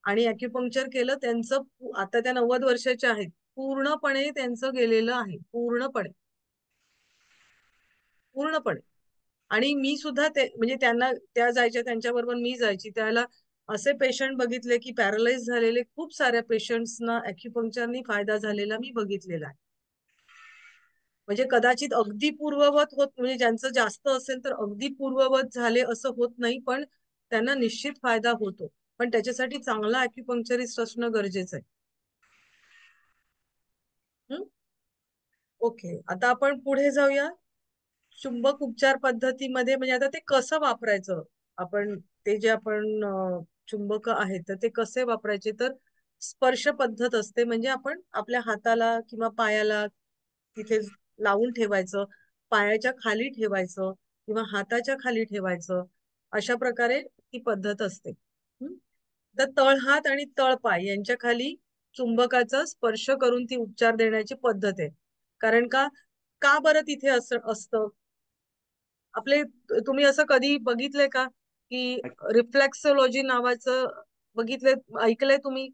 आणि ॲक्युपंक्चर केलं त्यांचं. आता त्या 90 वर्षाच्या आहेत. पूर्णपणे त्यांचं गेलेलं आहे, पूर्णपणे पूर्णपणे. आणि मी सुद्धा ते म्हणजे त्यांना त्या जायच्या, त्यांच्याबरोबर मी जायची. त्याला असे पेशंट बघितले की पॅरालाइज झालेले खूप साऱ्या पेशंट्सना ॲक्युपंक्चरनी फायदा झालेला मी बघितलेला आहे. म्हणजे कदाचित अगदी पूर्ववत होत, म्हणजे ज्यांचं जास्त असेल तर अगदी पूर्ववत झाले असं होत नाही, पण त्यांना निश्चित फायदा होतो. पण त्याच्यासाठी चांगला ॲक्युपंक्चरिस्ट असणं गरजेचं आहे. ओके, आता आपण पुढे जाऊया. चुंबक उपचार पद्धतीमध्ये म्हणजे आता ते कसं वापरायचं, आपण ते जे आपण चुंबक आहेत तर ते कसे वापरायचे, तर स्पर्श पद्धत असते. म्हणजे आपण आपल्या हाताला किंवा पायाला तिथे लावून ठेवायचं, पायाच्या खाली ठेवायचं किंवा हाताच्या खाली ठेवायचं, अशा प्रकारे ती पद्धत असते. तर तळहात आणि तळपाय यांच्या खाली चुंबकाचा स्पर्श करून ती उपचार देण्याची पद्धत आहे. कारण का बरं तिथे असं असतं आपले, तुम्ही असं कधी बघितलंय का की रिफ्लेक्सोलॉजी नावाचं बघितलंय, ऐकलंय तुम्ही?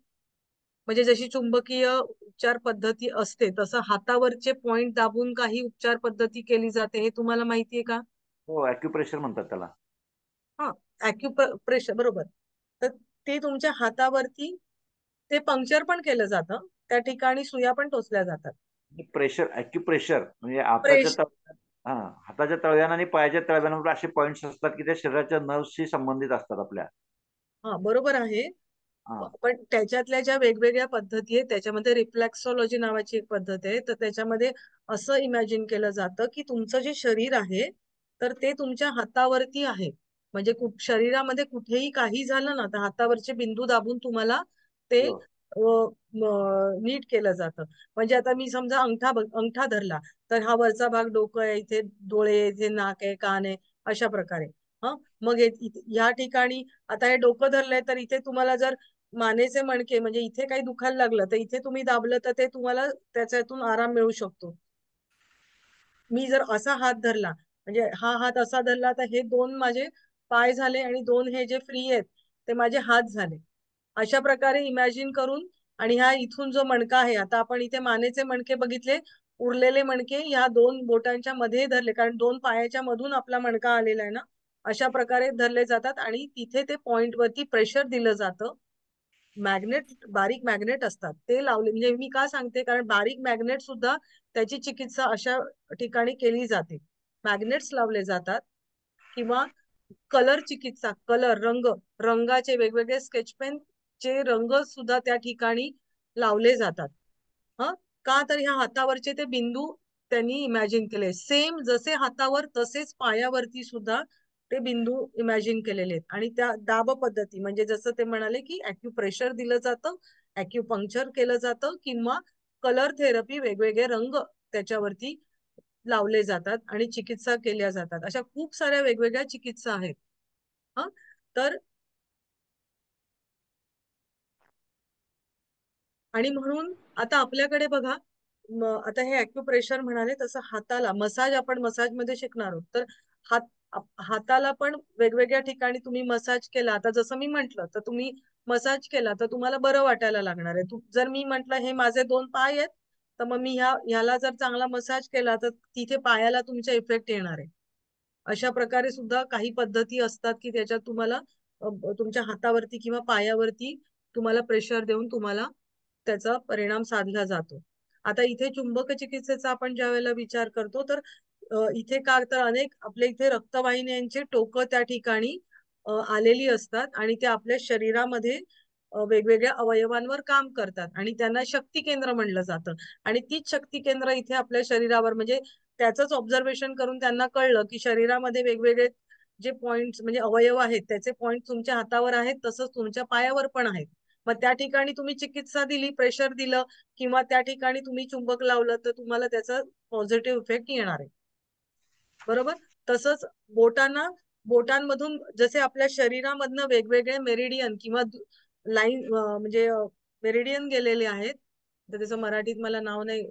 म्हणजे जशी चुंबकीय उपचार पद्धती असते तसं हातावरचे पॉइंट दाबून काही उपचार पद्धती केली जाते, हे तुम्हाला माहितीये का? हो, ॲक्युप्रेशर म्हणतात त्याला. हा, ॲक्युप्रेशर, बरोबर. तर ते तुमच्या हातावरती ते पंक्चर पण केलं जातं, त्या ठिकाणी सुया पण टोचल्या जातात. प्रेशर, ॲक्युप्रेशर म्हणजे प्रेश हाताच्या तळव्यानं आणि पायाच्या तळव्यानं असे पॉइंट्स असतात की ते शरीराच्या नर्व्सशी संबंधित असतात आपल्या. हा, बरोबर आहे. हा, पण त्याच्यातल्या ज्या वेगवेगळ्या पद्धती आहेत त्याच्यामध्ये रिफ्लेक्सोलॉजी नावाची एक पद्धत आहे. तर त्याच्यामध्ये असं इमॅजिन केलं जातं की तुमचं जे शरीर आहे तर ते तुमच्या हातावरती आहे. म्हणजे शरीरामध्ये कुठेही काही झालं ना तर हातावरचे बिंदू दाबून तुम्हाला ते हो. नीट केलं जातं. म्हणजे आता मी समजा अंगठा धरला तर हा वरचा भाग डोकं आहे, इथे डोळे, इथे नाक आहे, कान आहे, अशा प्रकारे. हा, मग या ठिकाणी आता हे डोकं धरलंय तर इथे तुम्हाला जर मानेचे मणके म्हणजे इथे काही दुखायला लागलं तर इथे तुम्ही दाबलं तर ते तुम्हाला त्याच्यातून आराम मिळू शकतो. मी जर असा हात धरला, म्हणजे हा हात असा धरला तर हे 2 माझे पाय झाले आणि 2 हे जे फ्री आहेत ते माझे हात झाले. अशा प्रकारे इमॅजिन करून. आणि हा इथून जो मणका आहे, आता आपण इथे मानेचे मणके बघितले, उरलेले मणके ह्या 2 बोटांच्या मध्ये धरले, कारण 2 पायाच्या मधून आपला मणका आलेला आहे ना, अशा प्रकारे धरले जातात. आणि तिथे ते पॉइंट वरती प्रेशर दिलं जातं. बारीक मॅग्नेट असतात ते लावले. म्हणजे मी का सांगते, कारण बारीक मॅग्नेट सुद्धा त्याची चिकित्सा अशा ठिकाणी केली जाते. मॅग्नेट्स लावले जातात. किंवा कलर चिकित्सा, रंगाचे वेगवेगळे स्केच पेन चे रंग सुद्धा त्या ठिकाणी लावले जातात. ह का तर ह्या हातावरचे ते बिंदू त्यांनी इमॅजिन केले, सेम जसे हातावर तसेच पायावरती सुद्धा ते बिंदू इमॅजिन केलेले आहेत. आणि त्या दाब पद्धती म्हणजे जसं ते म्हणाले की ॲक्युप्रेशर दिलं जातं, ॲक्युपंक्चर केलं जातं, किंवा कलर थेरपी, वेगवेगळे रंग त्याच्यावरती लावले जातात आणि चिकित्सा केल्या जातात. अशा खूप साऱ्या वेगवेगळ्या चिकित्सा आहेत. हा, तर आणि म्हणून आता आपल्याकडे बघा, आता हे ॲक्युप्रेशर म्हणाले तसं हाताला मसाज, आपण मसाज मध्ये शिकणार आहोत. तर हाताला पण वेगवेगळ्या ठिकाणी तुम्ही मसाज केला, आता जसं मी म्हंटल तर तुम्ही मसाज केला तर तुम्हाला बरं वाटायला लागणार आहे. जर मी म्हंटल हे माझे 2 पाय आहेत तर मग मी ह्याला जर चांगला मसाज केला तर तिथे पायाला तुमच्या इफेक्ट येणार आहे. अशा प्रकारे सुद्धा काही पद्धती असतात की त्याच्यात तुम्हाला तुमच्या हातावरती किंवा पायावरती तुम्हाला प्रेशर देऊन तुम्हाला त्याचा परिणाम साधला जातो. आता इथे चुंबक चिकित्सेचा आपण ज्या वेळेला विचार करतो तर इथे का तर अनेक आपल्या इथे रक्तवाहिन्यांचे टोकं त्या ठिकाणी आलेली असतात आणि ते आपल्या शरीरामध्ये वेगवेगळ्या अवयवांवर काम करतात आणि त्यांना शक्ती केंद्र म्हणलं जातं. आणि तीच शक्ती केंद्र इथे आपल्या शरीरावर म्हणजे त्याचंच ऑब्झर्वेशन करून त्यांना कळलं की शरीरामध्ये वेगवेगळे जे पॉइंट म्हणजे अवयव आहेत त्याचे पॉइंट तुमच्या हातावर आहेत तसंच तुमच्या पायावर पण आहेत. मग त्या ठिकाणी तुम्ही चिकित्सा दिली, प्रेशर दिलं किंवा त्या ठिकाणी तुम्ही चुंबक लावलं तर तुम्हाला त्याचा पॉझिटिव्ह इफेक्ट येणार आहे. बरोबर. तसंच बोटांमधून जसे आपल्या शरीरामधनं वेगवेगळे मेरिडियन किंवा लाईन म्हणजे मेरिडियन गेलेले आहेत, तर त्याचं मराठीत मला नाव नाही,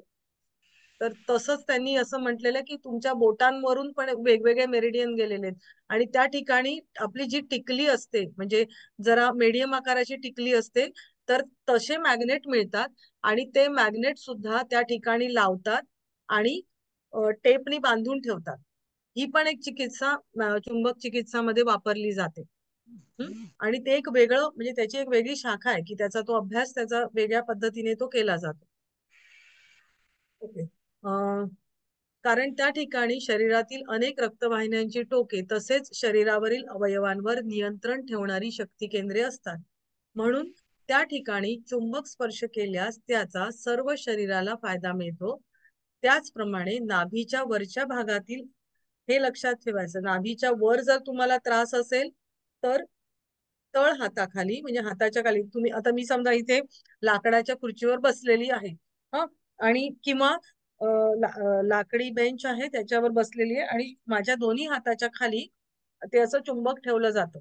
तर तसंच त्यांनी असं म्हटलेलं की तुमच्या बोटांवरून पण वेगवेगळे मेरिडियन गेलेले आहेत आणि त्या ठिकाणी आपली जी टिकली असते म्हणजे जरा मीडियम आकाराची टिकली असते तर तसे मॅग्नेट मिळतात आणि ते मॅग्नेट सुद्धा त्या ठिकाणी लावतात आणि टेपनी बांधून ठेवतात. ही पण एक चिकित्सा चुंबक चिकित्सामध्ये वापरली जाते. आणि ते एक वेगळं म्हणजे त्याची एक वेगळी शाखा आहे की त्याचा तो अभ्यास त्याचा वेगळ्या पद्धतीने तो केला जातो. ओके. कारण त्या ठिकाणी शरीरातील अनेक रक्तवाहिन्यांची टोके तसेच शरीरावरील अवयवांवर नियंत्रण ठेवणारी शक्ती केंद्रे असतात. म्हणून त्या ठिकाणी चुंबक स्पर्श केल्यास त्याचा सर्व शरीराला फायदा मिळतो. त्याचप्रमाणे नाभीच्या वरच्या भागातील हे लक्षात ठेवायचं, नाभीच्या वर जर तुम्हाला त्रास असेल तर तळ हाताखाली म्हणजे हाताच्या खाली तुम्ही आता मी समजा इथे लाकडाच्या खुर्चीवर बसलेली आहे हा आणि किंवा लाकडी बेंच आहे त्याच्यावर बसलेली आहे आणि माझ्या दोन्ही हाताच्या खाली ते असं चुंबक ठेवलं जातं.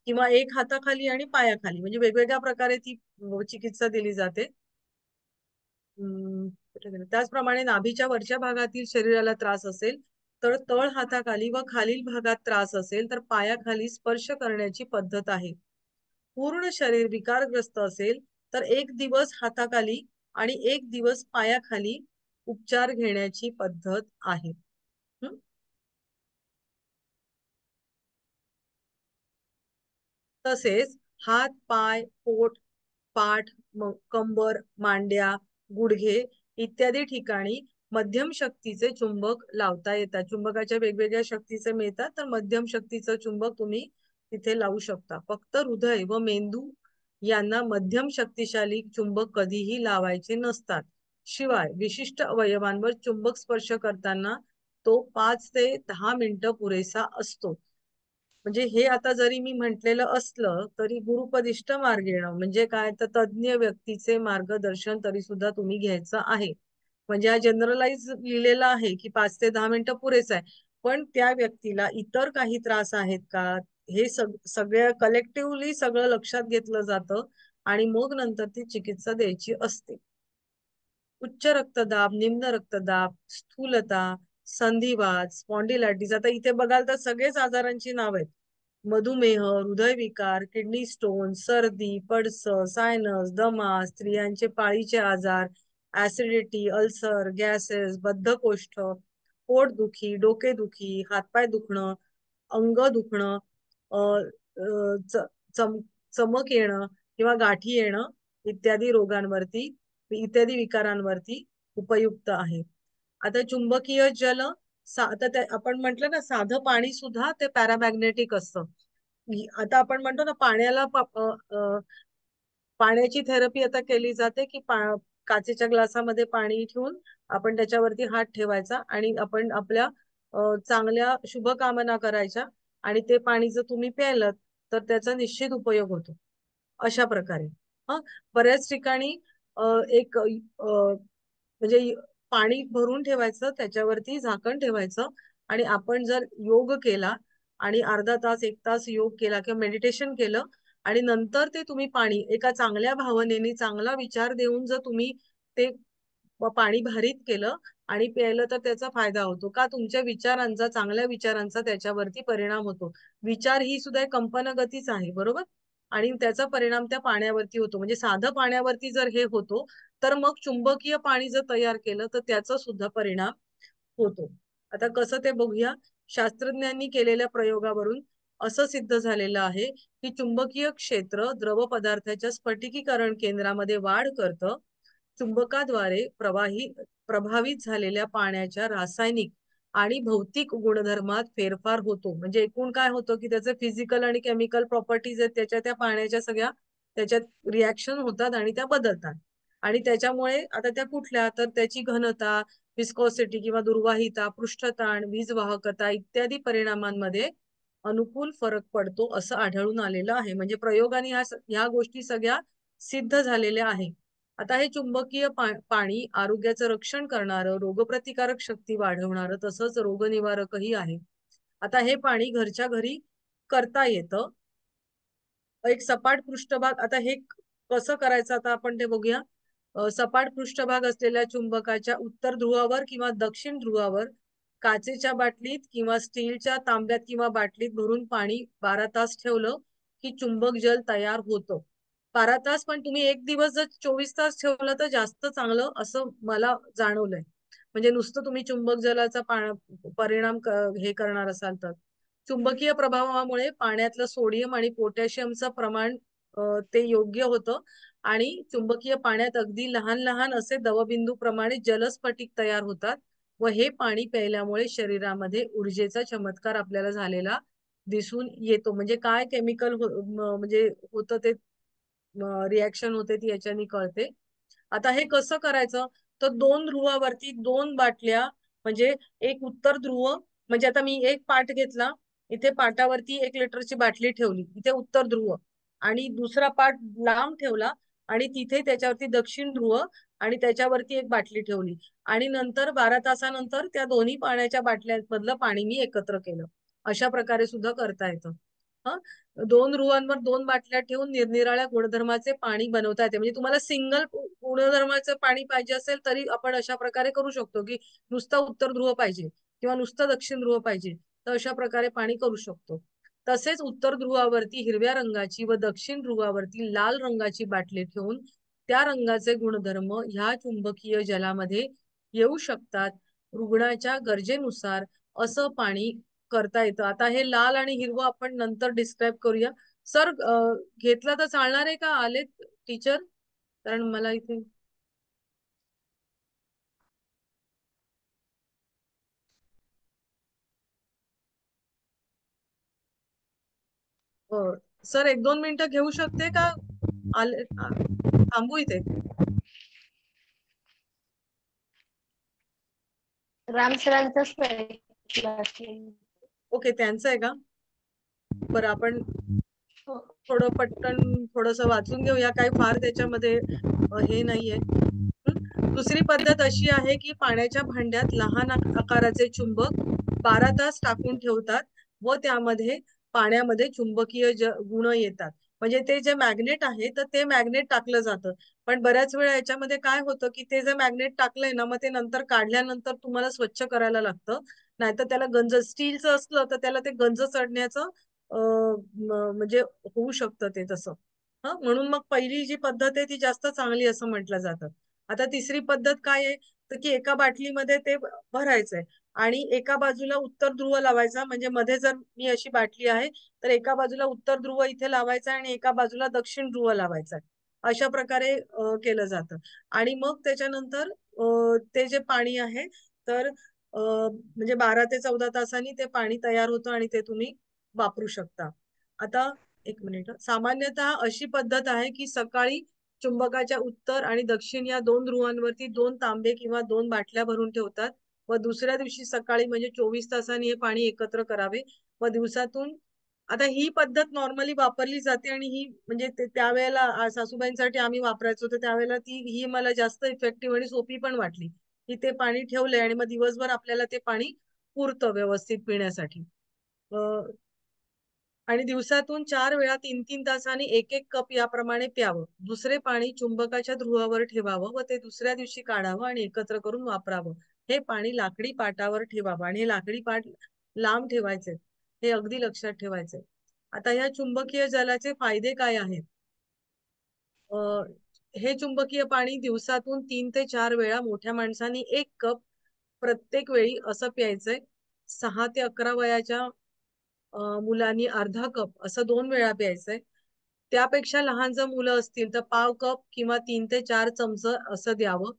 किंवा एक हाताखाली आणि पायाखाली म्हणजे वेगवेगळ्या प्रकारे ती चिकित्सा दिली जाते. त्याचप्रमाणे नाभीच्या वरच्या भागातील शरीराला त्रास असेल तर तळ हाताखाली व खालील भागात त्रास असेल तर पायाखाली स्पर्श करण्याची पद्धत आहे. पूर्ण शरीर विकारग्रस्त असेल तर एक दिवस हाताखाली आणि एक दिवस पायाखाली उपचार घेण्याची पद्धत आहे. तसेच हात, पाय, पोट, पाठ, कंबर, मांड्या, गुडघे इत्यादी ठिकाणी मध्यम शक्तीचे चुंबक लावता येतात. चुंबकाच्या वेगवेगळ्या शक्तीचे मिळतात तर मध्यम शक्तीचं चुंबक तुम्ही तिथे लावू शकता. फक्त हृदय व मेंदू यांना मध्यम शक्तिशाली चुंबक कधीही लावायचे नसतात. शिवाय विशिष्ट अवयवांवर चुंबक स्पर्श करताना तो 5 ते 10 मिनिटं पुरेसा असतो. म्हणजे हे आता जरी मी म्हटलेलं असलं तरी गुरुपदिष्ट मार्गेण म्हणजे काय तर तज्ञ व्यक्तीचे मार्गदर्शन तरी सुद्धा तुम्ही घ्यायचं आहे. म्हणजे हा जनरलाइज लिहिलेला आहे की 5 ते 10 मिनिटं पुरेसा आहे, पण त्या व्यक्तीला इतर काही त्रास आहेत का हे सगळ्या कलेक्टिव्हली सगळं लक्षात घेतलं जातं आणि मग नंतर ती चिकित्सा द्यायची असते. उच्च रक्तदाब, निम्न रक्तदाब, स्थूलता, संधिवात, स्पॉन्डिलायटिस, आता इथे बघाल तर सगळेच आजारांची नाव आहेत. मधुमेह, हृदयविकार, किडनी स्टोन, सर्दी, पडस, सायनस, दमा, स्त्रियांचे पाळीचे आजार, ऍसिडिटी, अल्सर, गॅसेस, बद्धकोष्ठ, पोटदुखी, डोकेदुखी, हातपाय दुखणं, अंग दुखणं, चमक येणं किंवा गाठी येणं इत्यादी रोगांवरती इत्यादी विकारांवरती उपयुक्त आहे. आता चुंबकीय जल आता आपण म्हटलं ना साधं पाणी सुद्धा ते पॅरामॅग्नेटिक असतं. आता आपण म्हणतो ना पाण्याला पाण्याची थेरपी आता केली जाते की काचेच्या ग्लासामध्ये पाणी ठेवून आपण त्याच्यावरती हात ठेवायचा आणि आपण आपल्या चांगल्या शुभकामना करायच्या आणि ते पाणी जर तुम्ही प्यायलं तर त्याचा निश्चित उपयोग होतो. अशा प्रकारे बऱ्याच ठिकाणी एक म्हणजे पाणी भरून ठेवायचं त्याच्यावरती झाकण ठेवायचं आणि आपण जर योग केला आणि अर्धा तास 1 तास योग केला किंवा मेडिटेशन केलं आणि नंतर ते तुम्ही पाणी एका चांगल्या भावनेने चांगला विचार देऊन जर तुम्ही ते पाणी भारीत केलं आणि प्यायलं तर त्याचा फायदा होतो. का तुमच्या विचारांचा चांगल्या विचारांचा त्याच्यावरती परिणाम होतो. विचार ही सुद्धा एक कंपनगतीच आहे बरोबर आणि त्याचा परिणाम त्या पाण्यावरती होतो. म्हणजे साधं पाण्यावरती जर हे होतो तर मग चुंबकीय पाणी जर तयार केलं तर त्याचा सुद्धा परिणाम होतो. आता कसं ते बघूया. शास्त्रज्ञांनी केलेल्या प्रयोगावरून असं सिद्ध झालेलं आहे की चुंबकीय क्षेत्र द्रव पदार्थाच्या स्फटिकीकरण केंद्रामध्ये वाढ करतं. चुंबकाद्वारे प्रभावित झालेल्या पाण्याच्या रासायनिक आणि भौतिक गुणधर्मात फेरफार होतो. म्हणजे एकूण काय होतं की त्याचे फिजिकल आणि केमिकल प्रॉपर्टीज आहेत त्या पाण्याच्या सगळ्या त्याच्यात रिॲक्शन होतात आणि त्या बदलतात. आणि त्याच्यामुळे आता त्या कुठल्या, तर त्याची घनता, विस्कोसिटी किंवा दुर्वाहिता, पृष्ठताण, वीज वाहकता इत्यादी परिणामांमध्ये अनुकूल फरक पडतो असं आढळून आलेलं आहे. म्हणजे प्रयोगाने ह्या गोष्टी सगळ्या सिद्ध झालेल्या आहे. आता हे चुंबकीय पाणी आरोग्याचं रक्षण करणारं, रोगप्रतिकारक शक्ती वाढवणारं, तसंच रोगनिवारकही आहे. आता हे पाणी घरच्या घरी करता येतं. एक सपाट पृष्ठभाग, आता हे कसं करायचं आता आपण ते बघूया. सपाट पृष्ठभाग असलेल्या चुंबकाच्या उत्तर ध्रुवावर किंवा दक्षिण ध्रुवावर काचेच्या बाटलीत किंवा स्टीलच्या तांब्यात किंवा बाटलीत भरून पाणी 12 तास ठेवलं की चुंबक जल तयार होतं. 12 तास, पण तुम्ही एक दिवस जर 24 तास ठेवलं तर जास्त चांगलं असं मला जाणवलंय. म्हणजे नुसतं तुम्ही चुंबक जलाचा परिणाम हे करणार असाल तर चुंबकीय प्रभावामुळे पाण्यातलं सोडियम आणि पोटॅशियमचं प्रमाण ते योग्य होतं आणि चुंबकीय पाण्यात अगदी लहान लहान असे दवबिंदू प्रमाणे जलस्फटिक तयार होतात व हे पाणी प्यायल्यामुळे शरीरामध्ये ऊर्जेचा चमत्कार आपल्याला झालेला दिसून येतो. म्हणजे काय केमिकल म्हणजे होतं ते रिॲक्शन होते ती याच्याने कळते. आता हे कसं करायचं, तर 2 ध्रुवावरती 2 बाटल्या, म्हणजे एक उत्तर ध्रुव, म्हणजे आता मी एक पाट घेतला, इथे पाटावरती 1 लिटरची बाटली ठेवली, इथे उत्तर ध्रुव, आणि दुसरा पाट लांब ठेवला आणि तिथे त्याच्यावरती दक्षिण ध्रुव आणि त्याच्यावरती एक बाटली ठेवली आणि नंतर 12 तासानंतर त्या दोन्ही पाण्याच्या बाटल्यांमधलं पाणी मी एकत्र केलं. अशा प्रकारे सुद्धा करता येतं. 2 ध्रुवांवर 2 बाटल्या ठेवून निरनिराळ्या गुणधर्माचे पाणी बनवता येते. म्हणजे तुम्हाला सिंगल गुणधर्माचं पाणी पाहिजे असेल तरी आपण अशा प्रकारे करू शकतो की नुसतं उत्तर ध्रुव पाहिजे किंवा नुसतं दक्षिण ध्रुव पाहिजे, तर अशा प्रकारे पाणी करू शकतो. तसेच उत्तर ध्रुवावरती हिरव्या रंगाची व दक्षिण ध्रुवावरती लाल रंगाची बाटली ठेवून त्या रंगाचे गुणधर्म ह्या चुंबकीय जलामध्ये येऊ शकतात. रुग्णाच्या गरजेनुसार असं पाणी करता येतं. आता हे लाल आणि हिरवं आपण नंतर डिस्क्राईब करूया. सर, घेतला तर चालणार आहे का? आलेत टीचर? कारण मला इथे सर 1-2 मिनिटं घेऊ शकते का? आले थांबू इथे. राम सरांचाच क्लास. ओके, त्यांचं आहे का? बरं, आपण हो. थोडं पटकन थोडस वाचून घेऊया. काही फार त्याच्यामध्ये हे नाहीये. दुसरी पद्धत अशी आहे की पाण्याच्या भांड्यात लहान आकाराचे चुंबक 12 तास टाकून ठेवतात व त्यामध्ये पाण्यामध्ये चुंबकीय गुण येतात. म्हणजे ते जे मॅग्नेट आहे तर ते मॅग्नेट टाकलं जातं. पण बऱ्याच वेळा याच्यामध्ये काय होतं की ते जे मॅग्नेट टाकलंय ना, मग ते नंतर काढल्यानंतर तुम्हाला स्वच्छ करायला लागतं. नाहीतर त्याला गंज, स्टीलचं असलं तर त्याला ते गंज चढण्याचं म्हणजे होऊ शकतं ते तसं. म्हणून मग पहिली जी पद्धत आहे ती जास्त चांगली असं म्हटलं जातं. आता तिसरी पद्धत काय आहे, तर की एका बाटलीमध्ये ते भरायचंय आणि एका बाजूला उत्तर ध्रुव लावायचा. म्हणजे मध्ये जर मी अशी बाटली आहे तर एका बाजूला उत्तर ध्रुव इथे लावायचा आणि एका बाजूला दक्षिण ध्रुव लावायचा. अशा प्रकारे केलं जातं. आणि मग त्याच्यानंतर ते जे पाणी आहे तर म्हणजे 12 ते 14 तासांनी ते पाणी तयार होतं आणि ते तुम्ही वापरू शकता. आता एक मिनिट. सामान्यतः अशी पद्धत आहे की सकाळी चुंबकाच्या उत्तर आणि दक्षिण या 2 ध्रुवांवरती 2 तांबे किंवा 2 बाटल्या भरून ठेवतात व दुसऱ्या दिवशी सकाळी म्हणजे 24 तासांनी हे पाणी एकत्र करावे व दिवसातून, आता ही पद्धत नॉर्मली वापरली जाते आणि ही म्हणजे त्यावेळेला सासूबाईंसाठी आम्ही वापरायचो, तर त्यावेळेला ही मला जास्त इफेक्टिव्ह आणि सोपी पण वाटली की ते पाणी ठेवलंय आणि मग दिवसभर आपल्याला ते पाणी पुरतं व्यवस्थित पिण्यासाठी. आणि दिवसातून 4 वेळा 3-3 तासांनी 1-1 कप याप्रमाणे प्यावं. दुसरे पाणी चुंबकाच्या ध्रुवावर ठेवावं व ते दुसऱ्या दिवशी काढावं आणि एकत्र करून वापरावं. हे पाणी लाकडी पाटावर ठेवावं आणि हे लाकडी पाट लांब ठेवायचे. हे अगदी लक्षात ठेवायचे. आता या चुंबकीय जलाचे फायदे काय आहेत? हे चुंबकीय पाणी दिवसातून 3 ते 4 वेळा मोठ्या माणसांनी 1 कप प्रत्येक वेळी असं प्यायचंय. 6 ते 11 वयाच्या मुलांनी अर्धा कप असं 2 वेळा प्यायचंय. त्यापेक्षा लहान जर मुलं असतील तर पाव कप किंवा 3 ते 4 चमच असं द्यावं.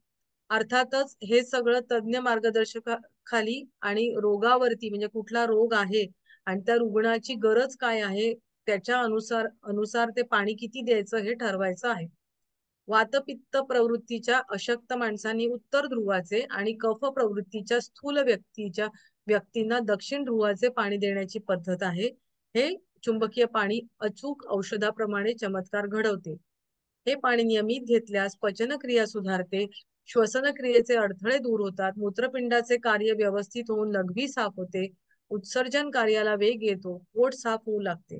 अर्थातच हे सगळं तज्ञ मार्गदर्शकाखाली आणि रोगावरती, म्हणजे कुठला रोग आहे आणि त्या रुग्णाची गरज काय आहे त्याच्या अनुसार ते पाणी किती द्यायचं हे ठरवायचं आहे. वातपित्त प्रवृत्तीच्या अशक्त माणसांनी उत्तर ध्रुवाचे आणि कफ प्रवृत्तीच्या स्थूल व्यक्तींना दक्षिण ध्रुवाचे पाणी देण्याची पद्धत आहे. हे चुंबकीय पाणी अचूक औषधाप्रमाणे चमत्कार घडवते. हे पाणी नियमित घेतल्यास पचनक्रिया सुधारते, श्वसन क्रियेचे अडथळे दूर होतात, मूत्रपिंडाचे कार्य व्यवस्थित होऊन लघवी साफ होते, उत्सर्जन कार्याला वेग येतो, पोट साफ होऊ लागते,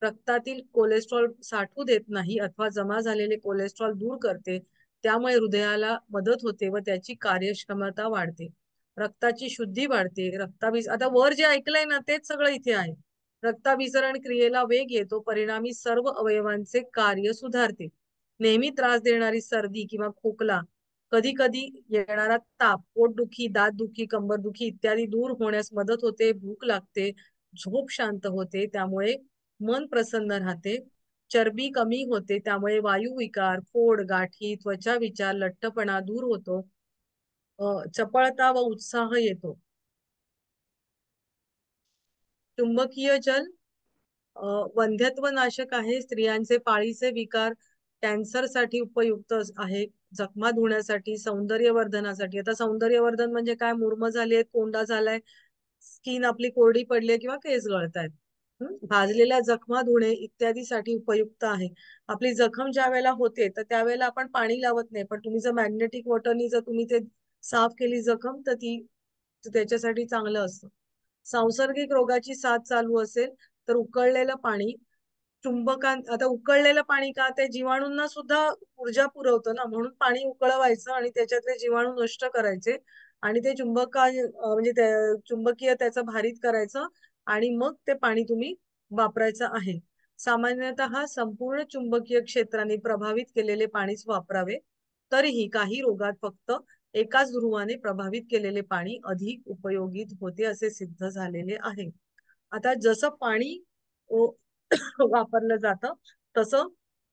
रक्तातील कोलेस्ट्रॉल साठवू देत नाही अथवा जमा झालेले कोलेस्ट्रॉल दूर करते, त्यामुळे हृदयाला मदत होते व त्याची कार्यक्षमता वाढते, रक्ताची शुद्धी वाढते, आता वर जे ऐकलंय ना तेच सगळं इथे आहे. रक्ताभिसरण क्रियेला वेग येतो, परिणामी सर्व अवयवांचे कार्य सुधारते. नेहमी त्रास देणारी सर्दी किंवा खोकला, कधी कधी येणारा ताप, पोटदुखी, दातदुखी, कंबरदुखी इत्यादी दूर होण्यास मदत होते, भूक लागते, झोप शांत होते, त्यामुळे मन प्रसन्न राहते, चरबी कमी होते, त्यामुळे वायुविकार, फोड, गाठी, त्वचा विचार, लठ्ठपणा दूर होतो, चपळता व उत्साह येतो. चुंबकीय जल वंध्यत्व नाशक आहे, स्त्रियांचे पाळीचे विकार, कॅन्सर साठी उपयुक्त आहे, जखमा धुण्यासाठी, सौंदर्यवर्धनासाठी. आता सौंदर्यवर्धन म्हणजे काय? मुर्म झाली आहेत, कोंडा झालाय, स्किन आपली कोरडी पडली किंवा केस गळतायत, भाजलेल्या जखमा धुणे इत्यादी साठी उपयुक्त आहे. आपली जखम ज्या वेळेला होते तर त्यावेळेला आपण पाणी लावत नाही, पण तुम्ही जर मॅग्नेटिक वॉटरनी जर तुम्ही ते साफ केली जखम तर ती त्याच्यासाठी चांगलं असतं. सांसर्गिक रोगाची साथ चालू असेल तर उकळलेलं पाणी आता उकळलेलं पाणी का? ते जीवाणूंना सुद्धा ऊर्जा पुरवतं ना, म्हणून पाणी उकळवायचं आणि त्याच्यातले जीवाणू नष्ट करायचे आणि ते म्हणजे चुंबकीय त्याचं भारित करायचं आणि मग ते पाणी तुम्ही वापरायचं आहे. सामान्यतः संपूर्ण चुंबकीय क्षेत्राने प्रभावित केलेले पाणीच वापरावे. तरीही काही रोगात फक्त एकाच ध्रुवाने प्रभावित केलेले पाणी अधिक उपयोगी होते असे सिद्ध झालेले आहे. आता जसं पाणी वापरलं जातं तसं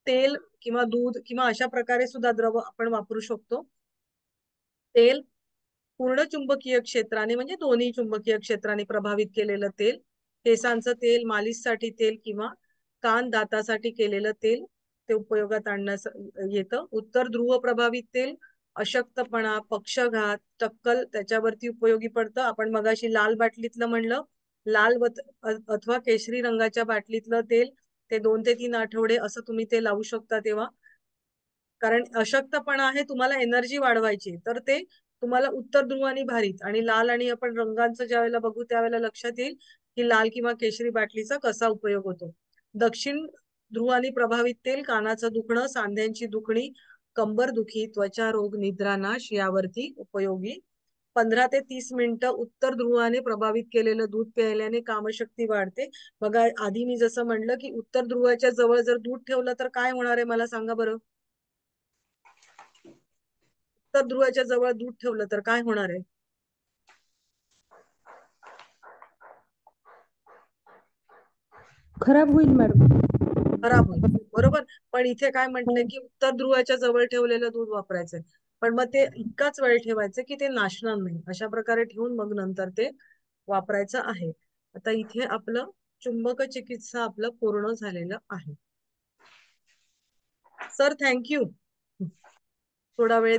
तेल किंवा दूध किंवा अशा प्रकारे सुद्धा द्रव आपण वापरू शकतो. तेल पूर्ण चुंबकीय क्षेत्राने म्हणजे दोन्ही चुंबकीय क्षेत्राने प्रभावित केलेलं तेल, केसांचं तेल, मालिशसाठी तेल किंवा कान दातासाठी केलेलं तेल ते उपयोगात आणण्यास येतं. उत्तर ध्रुव प्रभावित तेल अशक्तपणा, पक्षघात, टक्कल त्याच्यावरती उपयोगी पडतं. आपण मगाशी लाल बाटलीतलं म्हणलं, लाल अथवा केशरी रंगाच्या बाटलीतलं तेल ते 2 ते 3 आठवडे असं तुम्ही ते लावू शकता तेव्हा. कारण अशक्तपणा आहे, तुम्हाला एनर्जी वाढवायची, तर ते तुम्हाला उत्तर ध्रुवानी भारित आणि लाल आणि आपण रंगांचं ज्या वेळेला बघू त्यावेळेला लक्षात येईल की लाल किंवा केशरी बाटलीचा कसा उपयोग होतो. दक्षिण ध्रुवानी प्रभावित तेल कानाचं दुखणं, सांध्यांची दुखणी, कंबर दुखी, त्वचा रोग, निद्रानाश यावरती उपयोगी. 15 ते 30 मिनिटं उत्तर ध्रुवाने प्रभावित केलेलं दूध प्यायल्याने कामशक्ती वाढते. बघा आधी मी जसं म्हणलं की उत्तर ध्रुवाच्या जवळ जर दूध ठेवलं तर काय होणार आहे मला सांगा बरं. उत्तर ध्रुवाच्या जवळ दूध ठेवलं तर काय होणार आहे? खराब होईल मॅडम. खराब होईल, बरोबर. पण इथे काय म्हटलंय की उत्तर ध्रुवाच्या जवळ ठेवलेलं दूध वापरायचंय, पण मग ते इतकाच वेळ ठेवायचं की ते नाशणार नाही, अशा प्रकारे ठेवून मग नंतर ते वापरायचं आहे. आता इथे आपलं चुंबक चिकित्सा आपलं पूर्ण झालेलं आहे. Sir thank you. थोडा वेळ